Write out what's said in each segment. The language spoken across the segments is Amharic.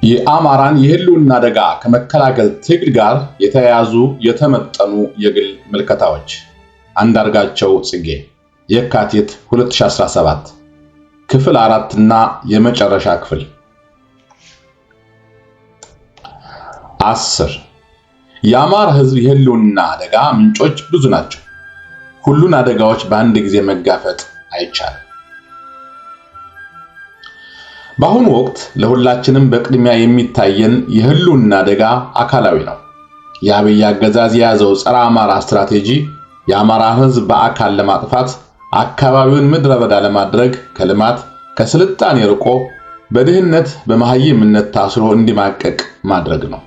የአማራን የህልውና አደጋ ከመከላከል ትግል ጋር የተያያዙ የተመጠኑ የግል ምልከታዎች። አንዳርጋቸው ጽጌ የካቲት 2017 ክፍል 4 እና የመጨረሻ ክፍል 10 የአማራ ህዝብ የህልውና አደጋ ምንጮች ብዙ ናቸው። ሁሉን አደጋዎች በአንድ ጊዜ መጋፈጥ አይቻልም። በአሁኑ ወቅት ለሁላችንም በቅድሚያ የሚታየን የህልውና አደጋ አካላዊ ነው። የአብይ አገዛዝ የያዘው ጸረ አማራ ስትራቴጂ የአማራ ህዝብ በአካል ለማጥፋት፣ አካባቢውን ምድረ በዳ ለማድረግ፣ ከልማት ከስልጣኔ ርቆ በድህነት በመሃይምነት ታስሮ እንዲማቀቅ ማድረግ ነው።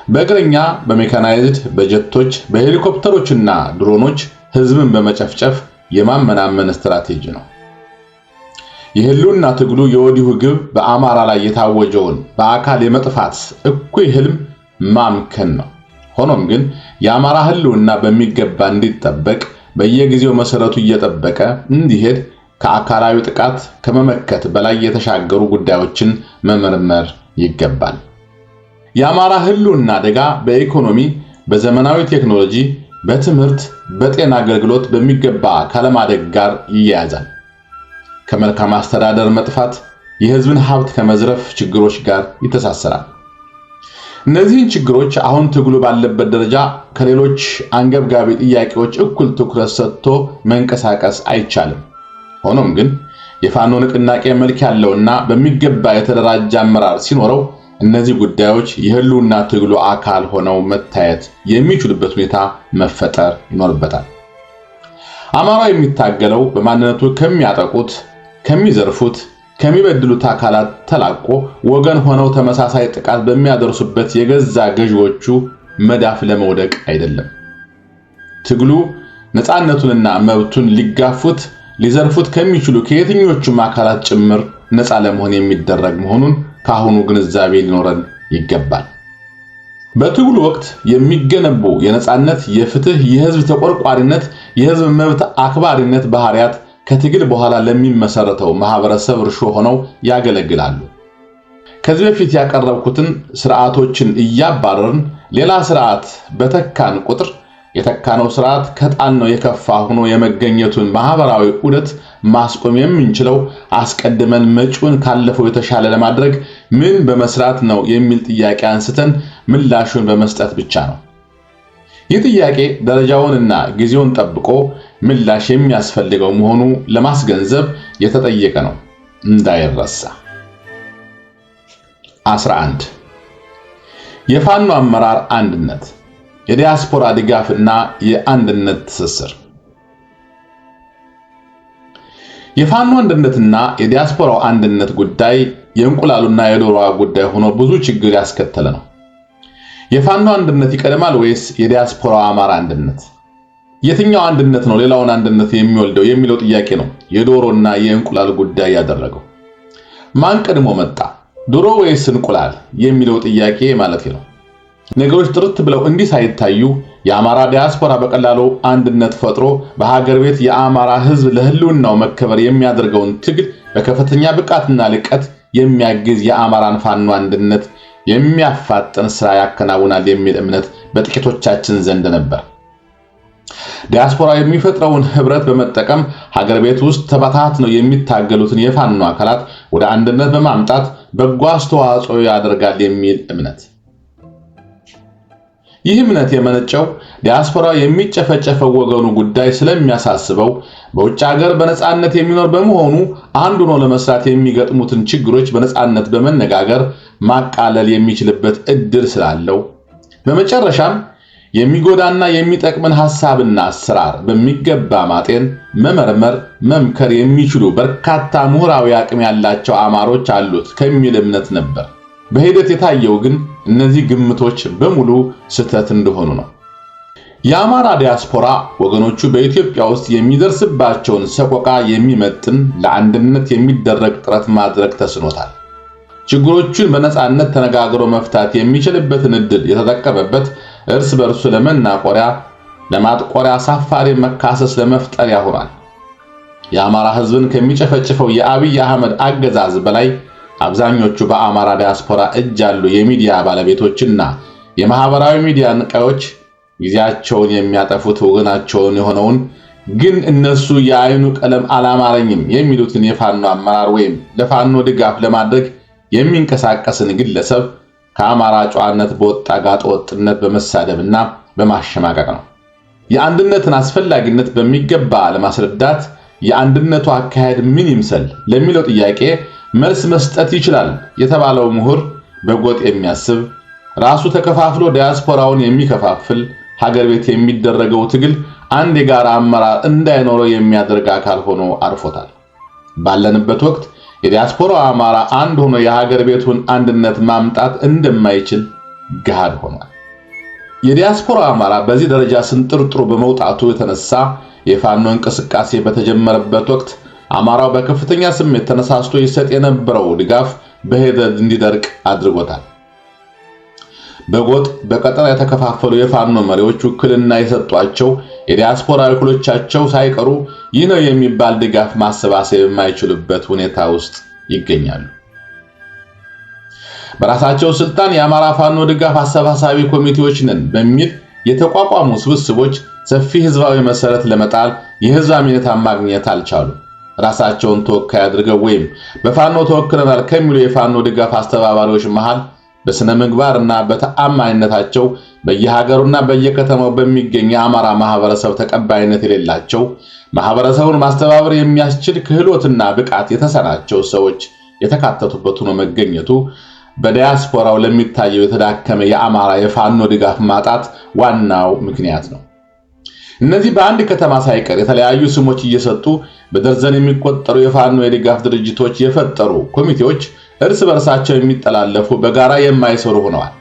በእግረኛ፣ በሜካናይዝድ፣ በጀቶች፣ በሄሊኮፕተሮችና ድሮኖች ህዝብን በመጨፍጨፍ የማመናመን ስትራቴጂ ነው። የህልውና ትግሉ የወዲሁ ግብ በአማራ ላይ የታወጀውን በአካል የመጥፋት እኩይ ህልም ማምከን ነው። ሆኖም ግን የአማራ ህልውና በሚገባ እንዲጠበቅ በየጊዜው መሰረቱ እየጠበቀ እንዲሄድ ከአካላዊ ጥቃት ከመመከት በላይ የተሻገሩ ጉዳዮችን መመርመር ይገባል። የአማራ ህልውና አደጋ በኢኮኖሚ፣ በዘመናዊ ቴክኖሎጂ፣ በትምህርት፣ በጤና አገልግሎት በሚገባ ካለማደግ ጋር ይያያዛል። ከመልካም አስተዳደር መጥፋት፣ የህዝብን ሀብት ከመዝረፍ ችግሮች ጋር ይተሳሰራል። እነዚህን ችግሮች አሁን ትግሉ ባለበት ደረጃ ከሌሎች አንገብጋቢ ጥያቄዎች እኩል ትኩረት ሰጥቶ መንቀሳቀስ አይቻልም። ሆኖም ግን የፋኖ ንቅናቄ መልክ ያለውና በሚገባ የተደራጀ አመራር ሲኖረው እነዚህ ጉዳዮች የህልውና ትግሉ አካል ሆነው መታየት የሚችሉበት ሁኔታ መፈጠር ይኖርበታል። አማራው የሚታገለው በማንነቱ ከሚያጠቁት፣ ከሚዘርፉት፣ ከሚበድሉት አካላት ተላቆ ወገን ሆነው ተመሳሳይ ጥቃት በሚያደርሱበት የገዛ ገዢዎቹ መዳፍ ለመውደቅ አይደለም። ትግሉ ነፃነቱንና መብቱን ሊጋፉት፣ ሊዘርፉት ከሚችሉ ከየትኞቹም አካላት ጭምር ነፃ ለመሆን የሚደረግ መሆኑን ካሁኑ ግንዛቤ ሊኖረን ይገባል። በትግሉ ወቅት የሚገነቡ የነፃነት፣ የፍትህ፣ የህዝብ ተቆርቋሪነት፣ የህዝብ መብት አክባሪነት ባህሪያት ከትግል በኋላ ለሚመሰረተው ማህበረሰብ እርሾ ሆነው ያገለግላሉ። ከዚህ በፊት ያቀረብኩትን ስርዓቶችን እያባረርን ሌላ ስርዓት በተካን ቁጥር የተካነው ስርዓት ከጣልነው የከፋ ሆኖ የመገኘቱን ማህበራዊ ዑደት ማስቆም የምንችለው አስቀድመን መጪውን ካለፈው የተሻለ ለማድረግ ምን በመስራት ነው የሚል ጥያቄ አንስተን ምላሹን በመስጠት ብቻ ነው። ይህ ጥያቄ ደረጃውንና ጊዜውን ጠብቆ ምላሽ የሚያስፈልገው መሆኑ ለማስገንዘብ የተጠየቀ ነው፣ እንዳይረሳ። 11 የፋኖ አመራር አንድነት፣ የዲያስፖራ ድጋፍና የአንድነት ትስስር። የፋኖ አንድነትና የዲያስፖራው አንድነት ጉዳይ የእንቁላሉና የዶሮዋ ጉዳይ ሆኖ ብዙ ችግር ያስከተለ ነው። የፋኖ አንድነት ይቀድማል ወይስ የዲያስፖራው አማራ አንድነት? የትኛው አንድነት ነው ሌላውን አንድነት የሚወልደው የሚለው ጥያቄ ነው የዶሮና የእንቁላል ጉዳይ ያደረገው። ማን ቀድሞ መጣ፣ ዶሮ ወይስ እንቁላል የሚለው ጥያቄ ማለት ነው። ነገሮች ጥርት ብለው እንዲህ ሳይታዩ የአማራ ዲያስፖራ በቀላሉ አንድነት ፈጥሮ በሀገር ቤት የአማራ ህዝብ ለህልውናው መከበር የሚያደርገውን ትግል በከፍተኛ ብቃትና ልቀት የሚያግዝ የአማራን ፋኖ አንድነት የሚያፋጥን ስራ ያከናውናል የሚል እምነት በጥቂቶቻችን ዘንድ ነበር። ዲያስፖራ የሚፈጥረውን ህብረት በመጠቀም ሀገር ቤት ውስጥ ተበታትነው የሚታገሉትን የፋኖ አካላት ወደ አንድነት በማምጣት በጎ አስተዋጽኦ ያደርጋል የሚል እምነት። ይህ እምነት የመነጨው ዲያስፖራ የሚጨፈጨፈው ወገኑ ጉዳይ ስለሚያሳስበው በውጭ ሀገር በነፃነት የሚኖር በመሆኑ አንድ ሆኖ ለመስራት የሚገጥሙትን ችግሮች በነፃነት በመነጋገር ማቃለል የሚችልበት እድል ስላለው፣ በመጨረሻም የሚጎዳና የሚጠቅምን ሐሳብና አሰራር በሚገባ ማጤን፣ መመርመር፣ መምከር የሚችሉ በርካታ ምሁራዊ አቅም ያላቸው አማሮች አሉት ከሚል እምነት ነበር። በሂደት የታየው ግን እነዚህ ግምቶች በሙሉ ስህተት እንደሆኑ ነው። የአማራ ዲያስፖራ ወገኖቹ በኢትዮጵያ ውስጥ የሚደርስባቸውን ሰቆቃ የሚመጥን ለአንድነት የሚደረግ ጥረት ማድረግ ተስኖታል። ችግሮቹን በነፃነት ተነጋግሮ መፍታት የሚችልበትን እድል የተጠቀመበት እርስ በርሱ ለመናቆሪያ፣ ለማጥቆሪያ፣ አሳፋሪ መካሰስ ለመፍጠር ያሆናል። የአማራ ህዝብን ከሚጨፈጭፈው የአብይ አህመድ አገዛዝ በላይ አብዛኞቹ በአማራ ዲያስፖራ እጅ ያሉ የሚዲያ ባለቤቶችና የማህበራዊ ሚዲያ ንቃዮች ጊዜያቸውን የሚያጠፉት ወገናቸውን የሆነውን ግን እነሱ የአይኑ ቀለም አላማረኝም የሚሉትን የፋኖ አመራር ወይም ለፋኖ ድጋፍ ለማድረግ የሚንቀሳቀስን ግለሰብ ከአማራ ጨዋነት በወጣ ጋጠወጥነት በመሳደብና በማሸማቀቅ ነው። የአንድነትን አስፈላጊነት በሚገባ ለማስረዳት የአንድነቱ አካሄድ ምን ይምሰል ለሚለው ጥያቄ መልስ መስጠት ይችላል የተባለው ምሁር በጎጥ የሚያስብ ራሱ ተከፋፍሎ ዲያስፖራውን የሚከፋፍል ሀገር ቤት የሚደረገው ትግል አንድ የጋራ አመራር እንዳይኖረው የሚያደርግ አካል ሆኖ አርፎታል። ባለንበት ወቅት የዲያስፖራው አማራ አንድ ሆኖ የሀገር ቤቱን አንድነት ማምጣት እንደማይችል ገሃድ ሆኗል። የዲያስፖራው አማራ በዚህ ደረጃ ስንጥርጥሩ በመውጣቱ የተነሳ የፋኖ እንቅስቃሴ በተጀመረበት ወቅት አማራው በከፍተኛ ስሜት ተነሳስቶ ይሰጥ የነበረው ድጋፍ በሂደት እንዲደርቅ አድርጎታል። በጎጥ በቀጠና የተከፋፈሉ የፋኖ መሪዎች ውክልና የሰጧቸው የዲያስፖራ ወኪሎቻቸው ሳይቀሩ ይህ ነው የሚባል ድጋፍ ማሰባሰብ የማይችሉበት ሁኔታ ውስጥ ይገኛሉ። በራሳቸው ስልጣን የአማራ ፋኖ ድጋፍ አሰባሳቢ ኮሚቴዎች ነን በሚል የተቋቋሙ ስብስቦች ሰፊ ህዝባዊ መሰረት ለመጣል የህዝብ አመኔታ ማግኘት አልቻሉም። ራሳቸውን ተወካይ አድርገው ወይም በፋኖ ተወክለናል ከሚሉ የፋኖ ድጋፍ አስተባባሪዎች መሃል በስነ ምግባርና በተአማኝነታቸው በየሀገሩና በየከተማው በሚገኝ የአማራ ማህበረሰብ ተቀባይነት የሌላቸው ማህበረሰቡን ማስተባበር የሚያስችል ክህሎትና ብቃት የተሰናቸው ሰዎች የተካተቱበት ሆኖ መገኘቱ በዲያስፖራው ለሚታየው የተዳከመ የአማራ የፋኖ ድጋፍ ማጣት ዋናው ምክንያት ነው። እነዚህ በአንድ ከተማ ሳይቀር የተለያዩ ስሞች እየሰጡ በደርዘን የሚቆጠሩ የፋኖ የድጋፍ ድርጅቶች የፈጠሩ ኮሚቴዎች እርስ በርሳቸው የሚጠላለፉ በጋራ የማይሰሩ ሆነዋል።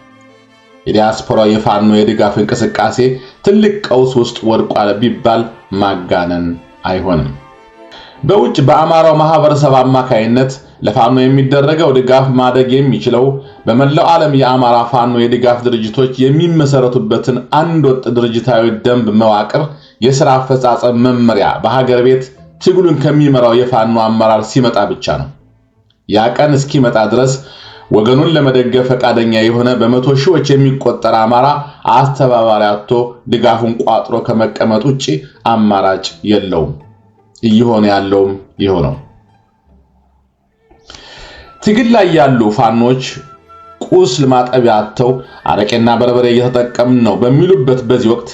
የዲያስፖራው የፋኖ የድጋፍ እንቅስቃሴ ትልቅ ቀውስ ውስጥ ወድቋል ቢባል ማጋነን አይሆንም። በውጭ በአማራው ማህበረሰብ አማካይነት ለፋኖ የሚደረገው ድጋፍ ማደግ የሚችለው በመላው ዓለም የአማራ ፋኖ የድጋፍ ድርጅቶች የሚመሰረቱበትን አንድ ወጥ ድርጅታዊ ደንብ መዋቅር የሥራ አፈጻጸም መመሪያ በሀገር ቤት ትግሉን ከሚመራው የፋኖ አመራር ሲመጣ ብቻ ነው። ያ ቀን እስኪመጣ ድረስ ወገኑን ለመደገፍ ፈቃደኛ የሆነ በመቶ ሺዎች የሚቆጠር አማራ አስተባባሪ አጥቶ ድጋፉን ቋጥሮ ከመቀመጥ ውጪ አማራጭ የለውም። እየሆነ ያለውም ይሄው ነው። ትግል ላይ ያሉ ፋኖች ቁስል ማጠቢያ አጥተው አረቄና በርበሬ እየተጠቀምን ነው በሚሉበት በዚህ ወቅት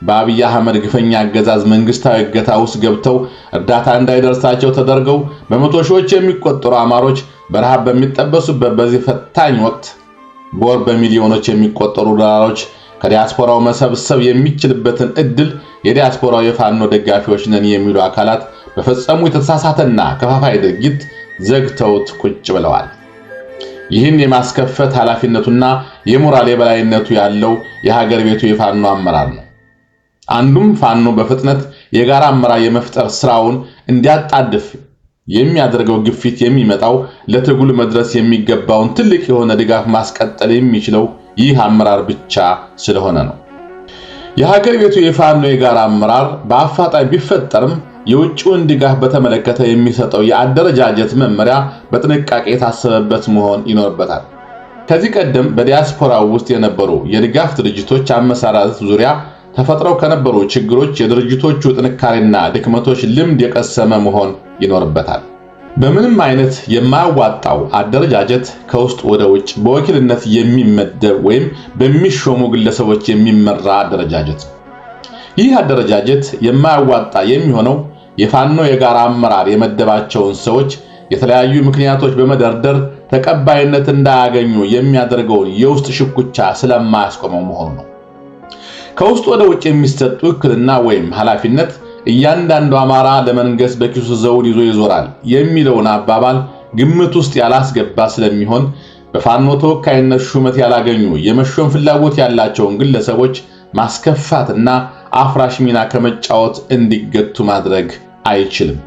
በአብይ አህመድ ግፈኛ አገዛዝ መንግስታዊ እገታ ውስጥ ገብተው እርዳታ እንዳይደርሳቸው ተደርገው በመቶ ሺዎች የሚቆጠሩ አማሮች በረሃብ በሚጠበሱበት በዚህ ፈታኝ ወቅት በወር በሚሊዮኖች የሚቆጠሩ ዶላሮች ከዲያስፖራው መሰብሰብ የሚችልበትን እድል የዲያስፖራው የፋኖ ደጋፊዎች ነን የሚሉ አካላት በፈጸሙ የተሳሳተና ከፋፋይ ድርጊት ዘግተውት ቁጭ ብለዋል። ይህን የማስከፈት ኃላፊነቱና የሞራል የበላይነቱ ያለው የሀገር ቤቱ የፋኖ አመራር ነው። አንዱም ፋኖ በፍጥነት የጋራ አመራር የመፍጠር ስራውን እንዲያጣድፍ የሚያደርገው ግፊት የሚመጣው ለትግሉ መድረስ የሚገባውን ትልቅ የሆነ ድጋፍ ማስቀጠል የሚችለው ይህ አመራር ብቻ ስለሆነ ነው። የሀገር ቤቱ የፋኖ የጋራ አመራር በአፋጣኝ ቢፈጠርም የውጭውን ድጋፍ በተመለከተ የሚሰጠው የአደረጃጀት መመሪያ በጥንቃቄ የታሰበበት መሆን ይኖርበታል። ከዚህ ቀደም በዲያስፖራው ውስጥ የነበሩ የድጋፍ ድርጅቶች አመሰራረት ዙሪያ ተፈጥረው ከነበሩ ችግሮች የድርጅቶቹ ጥንካሬና ድክመቶች ልምድ የቀሰመ መሆን ይኖርበታል። በምንም አይነት የማያዋጣው አደረጃጀት ከውስጥ ወደ ውጭ በወኪልነት የሚመደብ ወይም በሚሾሙ ግለሰቦች የሚመራ አደረጃጀት። ይህ አደረጃጀት የማያዋጣ የሚሆነው የፋኖ የጋራ አመራር የመደባቸውን ሰዎች የተለያዩ ምክንያቶች በመደርደር ተቀባይነት እንዳያገኙ የሚያደርገውን የውስጥ ሽኩቻ ስለማያስቆመው መሆኑ ነው። ከውስጥ ወደ ውጭ የሚሰጥ ውክልና ወይም ኃላፊነት እያንዳንዱ አማራ ለመንገስ በኪሱ ዘውድ ይዞ ይዞራል የሚለውን አባባል ግምት ውስጥ ያላስገባ ስለሚሆን በፋኖ ተወካይነት ሹመት ያላገኙ የመሾም ፍላጎት ያላቸውን ግለሰቦች ማስከፋትና አፍራሽ ሚና ከመጫወት እንዲገቱ ማድረግ አይችልም።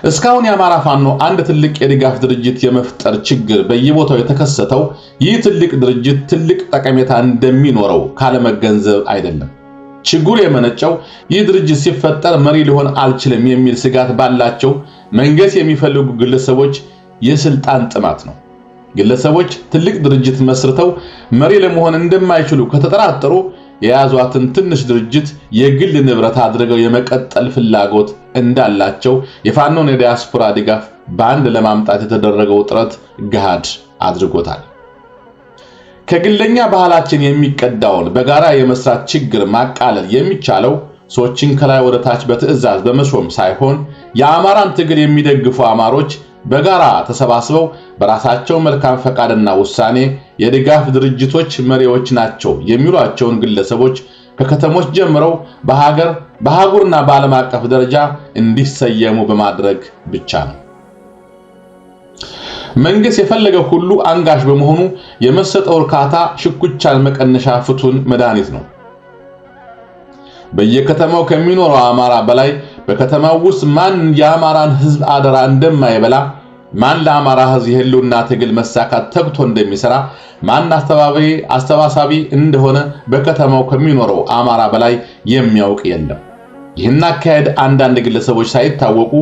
እስካሁን የአማራ ፋኖ አንድ ትልቅ የድጋፍ ድርጅት የመፍጠር ችግር በየቦታው የተከሰተው ይህ ትልቅ ድርጅት ትልቅ ጠቀሜታ እንደሚኖረው ካለመገንዘብ አይደለም። ችግሩ የመነጨው ይህ ድርጅት ሲፈጠር መሪ ሊሆን አልችልም የሚል ስጋት ባላቸው መንገስ የሚፈልጉ ግለሰቦች የስልጣን ጥማት ነው። ግለሰቦች ትልቅ ድርጅት መስርተው መሪ ለመሆን እንደማይችሉ ከተጠራጠሩ የያዟትን ትንሽ ድርጅት የግል ንብረት አድርገው የመቀጠል ፍላጎት እንዳላቸው የፋኖን የዲያስፖራ ድጋፍ በአንድ ለማምጣት የተደረገው ጥረት ገሃድ አድርጎታል። ከግለኛ ባህላችን የሚቀዳውን በጋራ የመስራት ችግር ማቃለል የሚቻለው ሰዎችን ከላይ ወደ ታች በትዕዛዝ በመሾም ሳይሆን የአማራን ትግል የሚደግፉ አማሮች በጋራ ተሰባስበው በራሳቸው መልካም ፈቃድና ውሳኔ የድጋፍ ድርጅቶች መሪዎች ናቸው የሚሏቸውን ግለሰቦች ከከተሞች ጀምረው በሀገርና በዓለም አቀፍ ደረጃ እንዲሰየሙ በማድረግ ብቻ ነው። መንግስት የፈለገው ሁሉ አንጋሽ በመሆኑ የመሰጠው እርካታ ሽኩቻን መቀነሻ ፍቱን መድኃኒት ነው። በየከተማው ከሚኖረው አማራ በላይ በከተማው ውስጥ ማን የአማራን ህዝብ አደራ እንደማይበላ፣ ማን ለአማራ ህዝብ የህልውና ትግል መሳካት ተግቶ እንደሚሰራ፣ ማን አስተባባሪ እንደሆነ በከተማው ከሚኖረው አማራ በላይ የሚያውቅ የለም። ይህን አካሄድ አንዳንድ ግለሰቦች ሳይታወቁ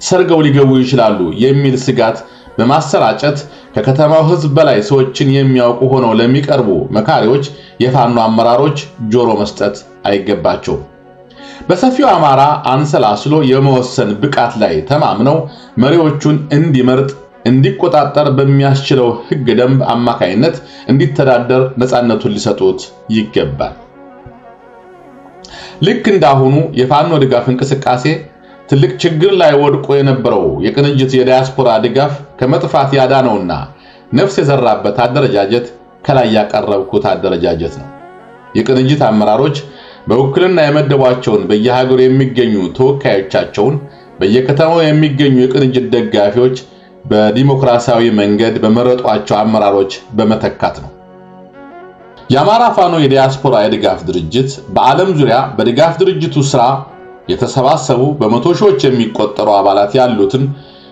ሰርገው ሊገቡ ይችላሉ የሚል ስጋት በማሰራጨት ከከተማው ህዝብ በላይ ሰዎችን የሚያውቁ ሆነው ለሚቀርቡ መካሪዎች የፋኖ አመራሮች ጆሮ መስጠት አይገባቸውም። በሰፊው አማራ አንሰላስሎ የመወሰን ብቃት ላይ ተማምነው መሪዎቹን እንዲመርጥ እንዲቆጣጠር በሚያስችለው ህግ ደንብ አማካይነት እንዲተዳደር ነፃነቱን ሊሰጡት ይገባል። ልክ እንዳሁኑ የፋኖ ድጋፍ እንቅስቃሴ ትልቅ ችግር ላይ ወድቆ የነበረው የቅንጅት የዲያስፖራ ድጋፍ ከመጥፋት ያዳነውና ነፍስ የዘራበት አደረጃጀት ከላይ ያቀረብኩት አደረጃጀት ነው። የቅንጅት አመራሮች በውክልና የመደቧቸውን በየሀገሩ የሚገኙ ተወካዮቻቸውን በየከተማው የሚገኙ የቅንጅት ደጋፊዎች በዲሞክራሲያዊ መንገድ በመረጧቸው አመራሮች በመተካት ነው። የአማራ ፋኖ የዲያስፖራ የድጋፍ ድርጅት በዓለም ዙሪያ በድጋፍ ድርጅቱ ስራ የተሰባሰቡ በመቶ ሺዎች የሚቆጠሩ አባላት ያሉትን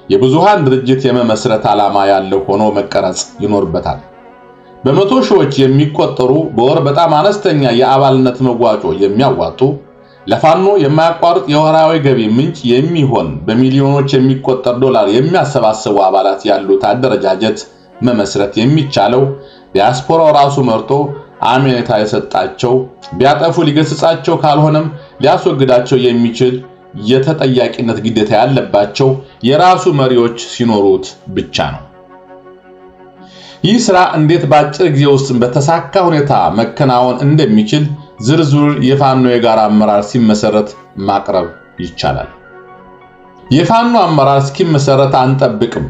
የብዙሃን ድርጅት የመመስረት ዓላማ ያለው ሆኖ መቀረጽ ይኖርበታል። በመቶ ሺዎች የሚቆጠሩ በወር በጣም አነስተኛ የአባልነት መዋጮ የሚያዋጡ ለፋኖ የማያቋርጥ የወራዊ ገቢ ምንጭ የሚሆን በሚሊዮኖች የሚቆጠር ዶላር የሚያሰባስቡ አባላት ያሉት አደረጃጀት መመስረት የሚቻለው ዲያስፖራው ራሱ መርጦ አሜኔታ የሰጣቸው ቢያጠፉ ሊገስጻቸው ካልሆነም ሊያስወግዳቸው የሚችል የተጠያቂነት ግዴታ ያለባቸው የራሱ መሪዎች ሲኖሩት ብቻ ነው። ይህ ስራ እንዴት በአጭር ጊዜ ውስጥ በተሳካ ሁኔታ መከናወን እንደሚችል ዝርዝር የፋኖ የጋራ አመራር ሲመሰረት ማቅረብ ይቻላል። የፋኖ አመራር እስኪመሰረት አንጠብቅም።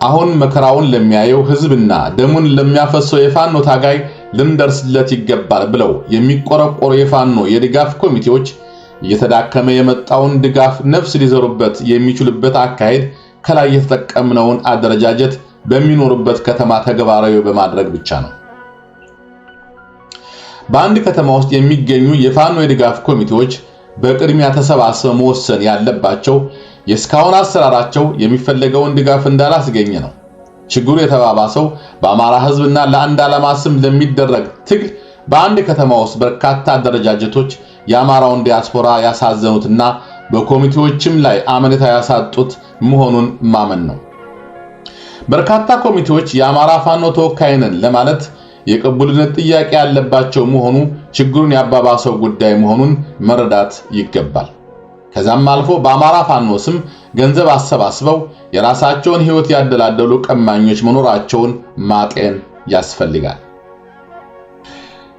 አሁን መከራውን ለሚያየው ህዝብና ደሙን ለሚያፈሰው የፋኖ ታጋይ ልንደርስለት ይገባል ብለው የሚቆረቆሩ የፋኖ የድጋፍ ኮሚቴዎች እየተዳከመ የመጣውን ድጋፍ ነፍስ ሊዘሩበት የሚችሉበት አካሄድ ከላይ የተጠቀምነውን አደረጃጀት በሚኖሩበት ከተማ ተግባራዊ በማድረግ ብቻ ነው። በአንድ ከተማ ውስጥ የሚገኙ የፋኖ የድጋፍ ኮሚቴዎች በቅድሚያ ተሰባስበው መወሰን ያለባቸው የስካውን አሰራራቸው የሚፈልገውን ድጋፍ እንዳላስገኘ ነው። ችግሩ የተባባሰው በአማራ ህዝብና ለአንድ ዓላማ ስም ለሚደረግ ትግል በአንድ ከተማ ውስጥ በርካታ አደረጃጀቶች የአማራውን ዲያስፖራ ያሳዘኑትና በኮሚቴዎችም ላይ አመኔታ ያሳጡት መሆኑን ማመን ነው። በርካታ ኮሚቴዎች የአማራ ፋኖ ተወካይነን ለማለት የቅቡልነት ጥያቄ ያለባቸው መሆኑ ችግሩን ያባባሰው ጉዳይ መሆኑን መረዳት ይገባል። ከዛም አልፎ በአማራ ፋኖ ስም ገንዘብ አሰባስበው የራሳቸውን ህይወት ያደላደሉ ቀማኞች መኖራቸውን ማጤን ያስፈልጋል።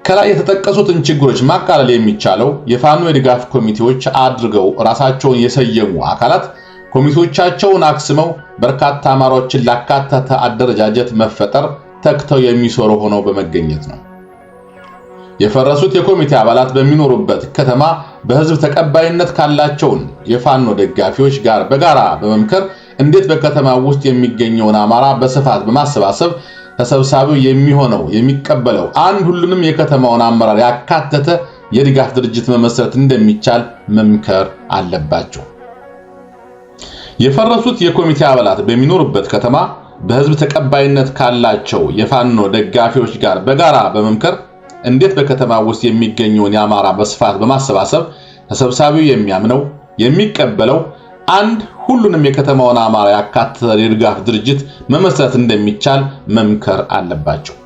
ከላይ የተጠቀሱትን ችግሮች ማቃለል የሚቻለው የፋኖ የድጋፍ ኮሚቴዎች አድርገው ራሳቸውን የሰየሙ አካላት ኮሚቴዎቻቸውን አክስመው በርካታ አማራዎችን ላካተተ አደረጃጀት መፈጠር ተክተው የሚሰሩ ሆነው በመገኘት ነው። የፈረሱት የኮሚቴ አባላት በሚኖሩበት ከተማ በህዝብ ተቀባይነት ካላቸውን የፋኖ ደጋፊዎች ጋር በጋራ በመምከር እንዴት በከተማ ውስጥ የሚገኘውን አማራ በስፋት በማሰባሰብ ተሰብሳቢው የሚሆነው የሚቀበለው አንድ ሁሉንም የከተማውን አመራር ያካተተ የድጋፍ ድርጅት መመስረት እንደሚቻል መምከር አለባቸው። የፈረሱት የኮሚቴ አባላት በሚኖሩበት ከተማ በህዝብ ተቀባይነት ካላቸው የፋኖ ደጋፊዎች ጋር በጋራ በመምከር እንዴት በከተማ ውስጥ የሚገኘውን የአማራ በስፋት በማሰባሰብ ተሰብሳቢው የሚያምነው የሚቀበለው አንድ ሁሉንም የከተማውን አማራ ያካተተ የድጋፍ ድርጅት መመስረት እንደሚቻል መምከር አለባቸው።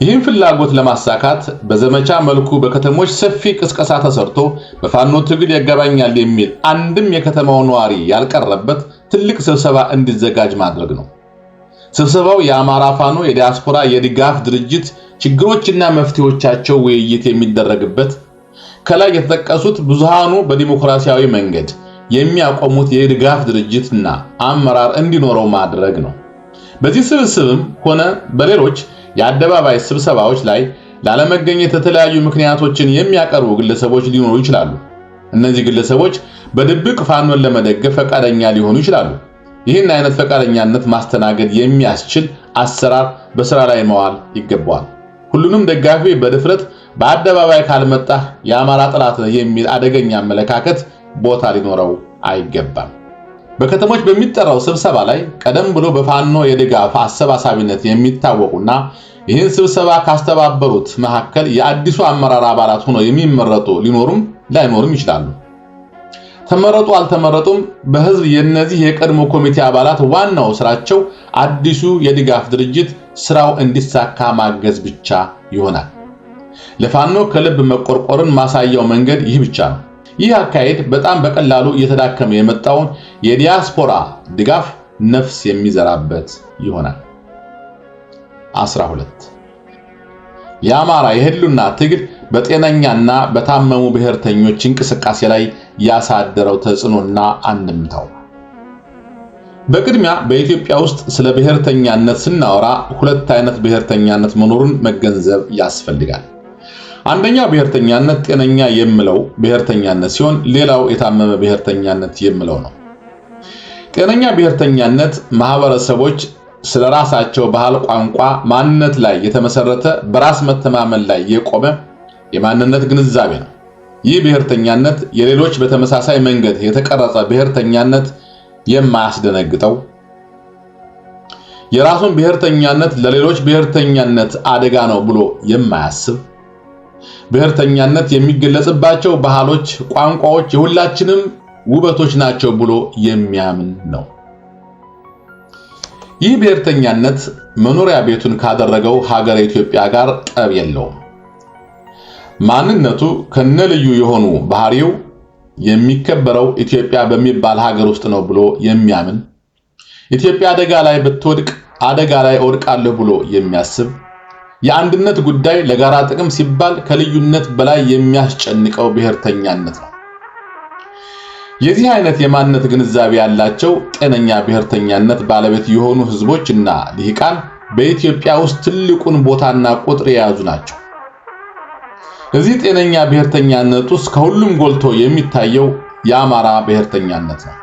ይህን ፍላጎት ለማሳካት በዘመቻ መልኩ በከተሞች ሰፊ ቅስቀሳ ተሰርቶ በፋኖ ትግል ያገባኛል የሚል አንድም የከተማው ነዋሪ ያልቀረበት ትልቅ ስብሰባ እንዲዘጋጅ ማድረግ ነው። ስብሰባው የአማራ ፋኖ የዲያስፖራ የድጋፍ ድርጅት ችግሮችና መፍትሄዎቻቸው ውይይት የሚደረግበት፣ ከላይ የተጠቀሱት ብዙሃኑ በዲሞክራሲያዊ መንገድ የሚያቆሙት የድጋፍ ድርጅትና አመራር እንዲኖረው ማድረግ ነው። በዚህ ስብስብም ሆነ በሌሎች የአደባባይ ስብሰባዎች ላይ ላለመገኘት የተለያዩ ምክንያቶችን የሚያቀርቡ ግለሰቦች ሊኖሩ ይችላሉ። እነዚህ ግለሰቦች በድብቅ ፋኖን ለመደገፍ ፈቃደኛ ሊሆኑ ይችላሉ። ይህን አይነት ፈቃደኛነት ማስተናገድ የሚያስችል አሰራር በስራ ላይ መዋል ይገባዋል። ሁሉንም ደጋፊ በድፍረት በአደባባይ ካልመጣህ የአማራ ጠላት የሚል አደገኛ አመለካከት ቦታ ሊኖረው አይገባም። በከተሞች በሚጠራው ስብሰባ ላይ ቀደም ብሎ በፋኖ የድጋፍ አሰባሳቢነት የሚታወቁና ይህን ስብሰባ ካስተባበሩት መካከል የአዲሱ አመራር አባላት ሆነው የሚመረጡ ሊኖሩም ላይኖሩም ይችላሉ። ተመረጡ አልተመረጡም በህዝብ የነዚህ የቀድሞ ኮሚቴ አባላት ዋናው ስራቸው አዲሱ የድጋፍ ድርጅት ስራው እንዲሳካ ማገዝ ብቻ ይሆናል። ለፋኖ ከልብ መቆርቆርን ማሳያው መንገድ ይህ ብቻ ነው። ይህ አካሄድ በጣም በቀላሉ እየተዳከመ የመጣውን የዲያስፖራ ድጋፍ ነፍስ የሚዘራበት ይሆናል። 12 የአማራ የህልውና ትግል በጤነኛና በታመሙ ብሔርተኞች እንቅስቃሴ ላይ ያሳደረው ተጽዕኖና አንድምታው። በቅድሚያ በኢትዮጵያ ውስጥ ስለ ብሔርተኛነት ስናወራ ሁለት አይነት ብሔርተኛነት መኖሩን መገንዘብ ያስፈልጋል። አንደኛው ብሔርተኛነት ጤነኛ የምለው ብሔርተኛነት ሲሆን ሌላው የታመመ ብሔርተኛነት የምለው ነው። ጤነኛ ብሔርተኛነት ማህበረሰቦች ስለራሳቸው ባህል፣ ቋንቋ፣ ማንነት ላይ የተመሰረተ በራስ መተማመን ላይ የቆመ የማንነት ግንዛቤ ነው። ይህ ብሔርተኛነት የሌሎች በተመሳሳይ መንገድ የተቀረጸ ብሔርተኛነት የማያስደነግጠው፣ የራሱን ብሔርተኛነት ለሌሎች ብሔርተኛነት አደጋ ነው ብሎ የማያስብ፣ ብሔርተኛነት የሚገለጽባቸው ባህሎች፣ ቋንቋዎች የሁላችንም ውበቶች ናቸው ብሎ የሚያምን ነው። ይህ ብሔርተኛነት መኖሪያ ቤቱን ካደረገው ሀገረ ኢትዮጵያ ጋር ጠብ የለውም። ማንነቱ ከነልዩ የሆኑ ባህሪው የሚከበረው ኢትዮጵያ በሚባል ሀገር ውስጥ ነው ብሎ የሚያምን፣ ኢትዮጵያ አደጋ ላይ ብትወድቅ አደጋ ላይ እወድቃለሁ ብሎ የሚያስብ፣ የአንድነት ጉዳይ ለጋራ ጥቅም ሲባል ከልዩነት በላይ የሚያስጨንቀው ብሔርተኛነት ነው። የዚህ አይነት የማንነት ግንዛቤ ያላቸው ጤነኛ ብሔርተኛነት ባለቤት የሆኑ ህዝቦችና ልሂቃን በኢትዮጵያ ውስጥ ትልቁን ቦታና ቁጥር የያዙ ናቸው። እዚህ ጤነኛ ብሔርተኛነት ውስጥ ከሁሉም ጎልቶ የሚታየው የአማራ ብሔርተኛነት ነው።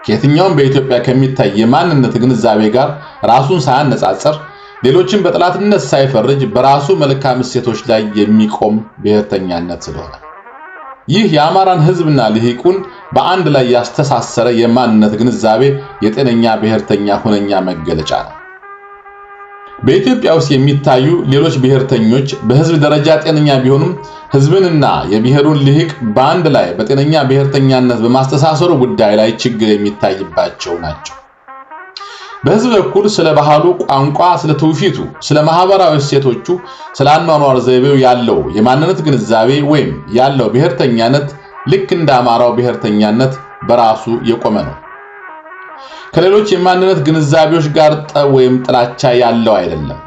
ከየትኛውም በኢትዮጵያ ከሚታይ የማንነት ግንዛቤ ጋር ራሱን ሳያነጻጽር ሌሎችን በጠላትነት ሳይፈርጅ በራሱ መልካም እሴቶች ላይ የሚቆም ብሔርተኛነት ስለሆነ ይህ የአማራን ህዝብና ልሂቁን በአንድ ላይ ያስተሳሰረ የማንነት ግንዛቤ የጤነኛ ብሔርተኛ ሁነኛ መገለጫ ነው። በኢትዮጵያ ውስጥ የሚታዩ ሌሎች ብሔርተኞች በህዝብ ደረጃ ጤነኛ ቢሆኑም ህዝብንና የብሔሩን ልሂቅ በአንድ ላይ በጤነኛ ብሔርተኛነት በማስተሳሰሩ ጉዳይ ላይ ችግር የሚታይባቸው ናቸው። በህዝብ በኩል ስለ ባህሉ፣ ቋንቋ፣ ስለ ትውፊቱ፣ ስለ ማህበራዊ እሴቶቹ፣ ስለ አኗኗር ዘይቤው ያለው የማንነት ግንዛቤ ወይም ያለው ብሔርተኛነት ልክ እንደ አማራው ብሔርተኛነት በራሱ የቆመ ነው። ከሌሎች የማንነት ግንዛቤዎች ጋር ጠብ ወይም ጥላቻ ያለው አይደለም።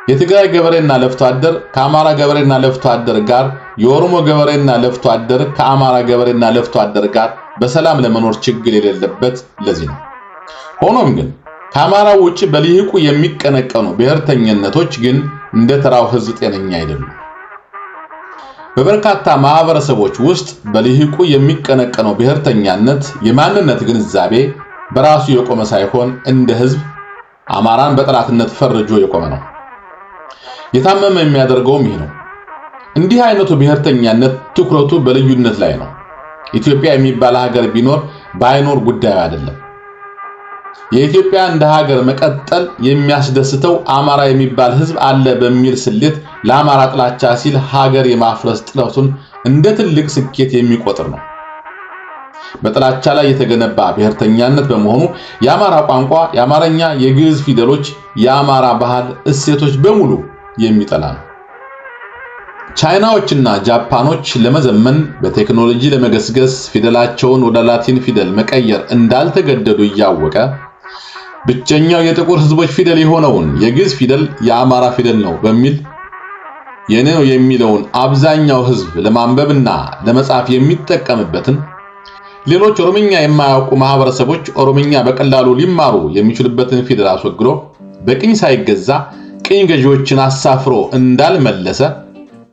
የትግራይ ገበሬና ለፍቶ አደር ከአማራ ገበሬና ለፍቶ አደር ጋር፣ የኦሮሞ ገበሬና ለፍቶ አደር ከአማራ ገበሬና ለፍቶ አደር ጋር በሰላም ለመኖር ችግር የሌለበት ለዚህ ነው። ሆኖም ግን ከአማራ ውጪ በልሂቁ የሚቀነቀኑ ብሔርተኝነቶች ግን እንደ ተራው ህዝብ ጤነኛ አይደሉም። በበርካታ ማህበረሰቦች ውስጥ በልሂቁ የሚቀነቀነው ብሔርተኛነት የማንነት ግንዛቤ በራሱ የቆመ ሳይሆን እንደ ህዝብ አማራን በጠላትነት ፈርጆ የቆመ ነው። የታመመ የሚያደርገውም ይህ ነው። እንዲህ አይነቱ ብሔርተኛነት ትኩረቱ በልዩነት ላይ ነው። ኢትዮጵያ የሚባል ሀገር ቢኖር ባይኖር ጉዳዩ አይደለም። የኢትዮጵያ እንደ ሀገር መቀጠል የሚያስደስተው አማራ የሚባል ህዝብ አለ በሚል ስሌት ለአማራ ጥላቻ ሲል ሀገር የማፍረስ ጥረቱን እንደ ትልቅ ስኬት የሚቆጥር ነው። በጥላቻ ላይ የተገነባ ብሔርተኛነት በመሆኑ የአማራ ቋንቋ፣ የአማርኛ የግዕዝ ፊደሎች፣ የአማራ ባህል እሴቶች በሙሉ የሚጠላ ነው። ቻይናዎችና ጃፓኖች ለመዘመን በቴክኖሎጂ ለመገስገስ ፊደላቸውን ወደ ላቲን ፊደል መቀየር እንዳልተገደዱ እያወቀ ብቸኛው የጥቁር ሕዝቦች ፊደል የሆነውን የግዕዝ ፊደል የአማራ ፊደል ነው በሚል የኔ ነው የሚለውን አብዛኛው ሕዝብ ለማንበብና ለመጻፍ የሚጠቀምበትን ሌሎች ኦሮምኛ የማያውቁ ማህበረሰቦች ኦሮምኛ በቀላሉ ሊማሩ የሚችሉበትን ፊደል አስወግዶ በቅኝ ሳይገዛ ቅኝ ገዢዎችን አሳፍሮ እንዳልመለሰ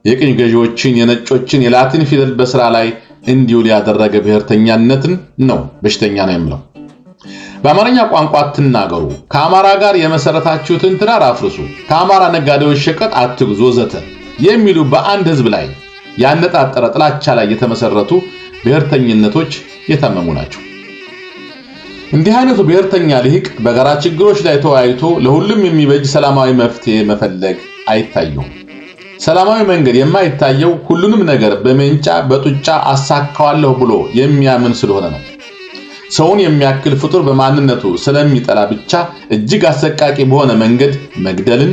የቅኝ ገዢዎችን የነጮችን የላቲን ፊደል በስራ ላይ እንዲውል ያደረገ ብሔርተኛነትን ነው በሽተኛ ነው የሚለው። በአማርኛ ቋንቋ አትናገሩ፣ ከአማራ ጋር የመሰረታችሁትን ትዳር አፍርሱ፣ ከአማራ ነጋዴዎች ሸቀጥ አትግዙ ወዘተ የሚሉ በአንድ ህዝብ ላይ ያነጣጠረ ጥላቻ ላይ የተመሰረቱ ብሔርተኝነቶች የታመሙ ናቸው። እንዲህ አይነቱ ብሔርተኛ ልሂቅ በጋራ ችግሮች ላይ ተወያይቶ ለሁሉም የሚበጅ ሰላማዊ መፍትሄ መፈለግ አይታየውም። ሰላማዊ መንገድ የማይታየው ሁሉንም ነገር በመንጫ በጡጫ አሳካዋለሁ ብሎ የሚያምን ስለሆነ ነው። ሰውን የሚያክል ፍጡር በማንነቱ ስለሚጠላ ብቻ እጅግ አሰቃቂ በሆነ መንገድ መግደልን፣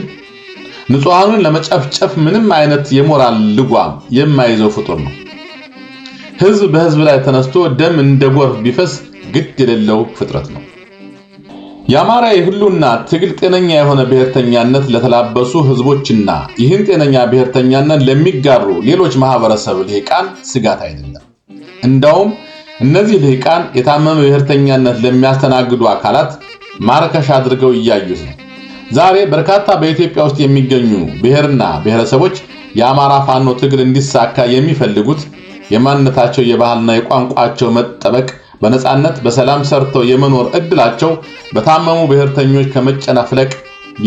ንጹሃኑን ለመጨፍጨፍ ምንም አይነት የሞራል ልጓም የማይዘው ፍጡር ነው። ህዝብ በህዝብ ላይ ተነስቶ ደም እንደ ጎርፍ ቢፈስ ግድ የሌለው ፍጥረት ነው። የአማራ የህልውና ትግል ጤነኛ የሆነ ብሔርተኛነት ለተላበሱ ህዝቦችና ይህን ጤነኛ ብሔርተኛነት ለሚጋሩ ሌሎች ማህበረሰብ ልሂቃን ስጋት አይደለም። እንዳውም እነዚህ ልሂቃን የታመመ ብሔርተኛነት ለሚያስተናግዱ አካላት ማርከሻ አድርገው እያዩት ነው። ዛሬ በርካታ በኢትዮጵያ ውስጥ የሚገኙ ብሔርና ብሔረሰቦች የአማራ ፋኖ ትግል እንዲሳካ የሚፈልጉት የማንነታቸው የባህልና የቋንቋቸው መጠበቅ በነጻነት በሰላም ሰርተው የመኖር እድላቸው በታመሙ ብሔርተኞች ከመጨናፍለቅ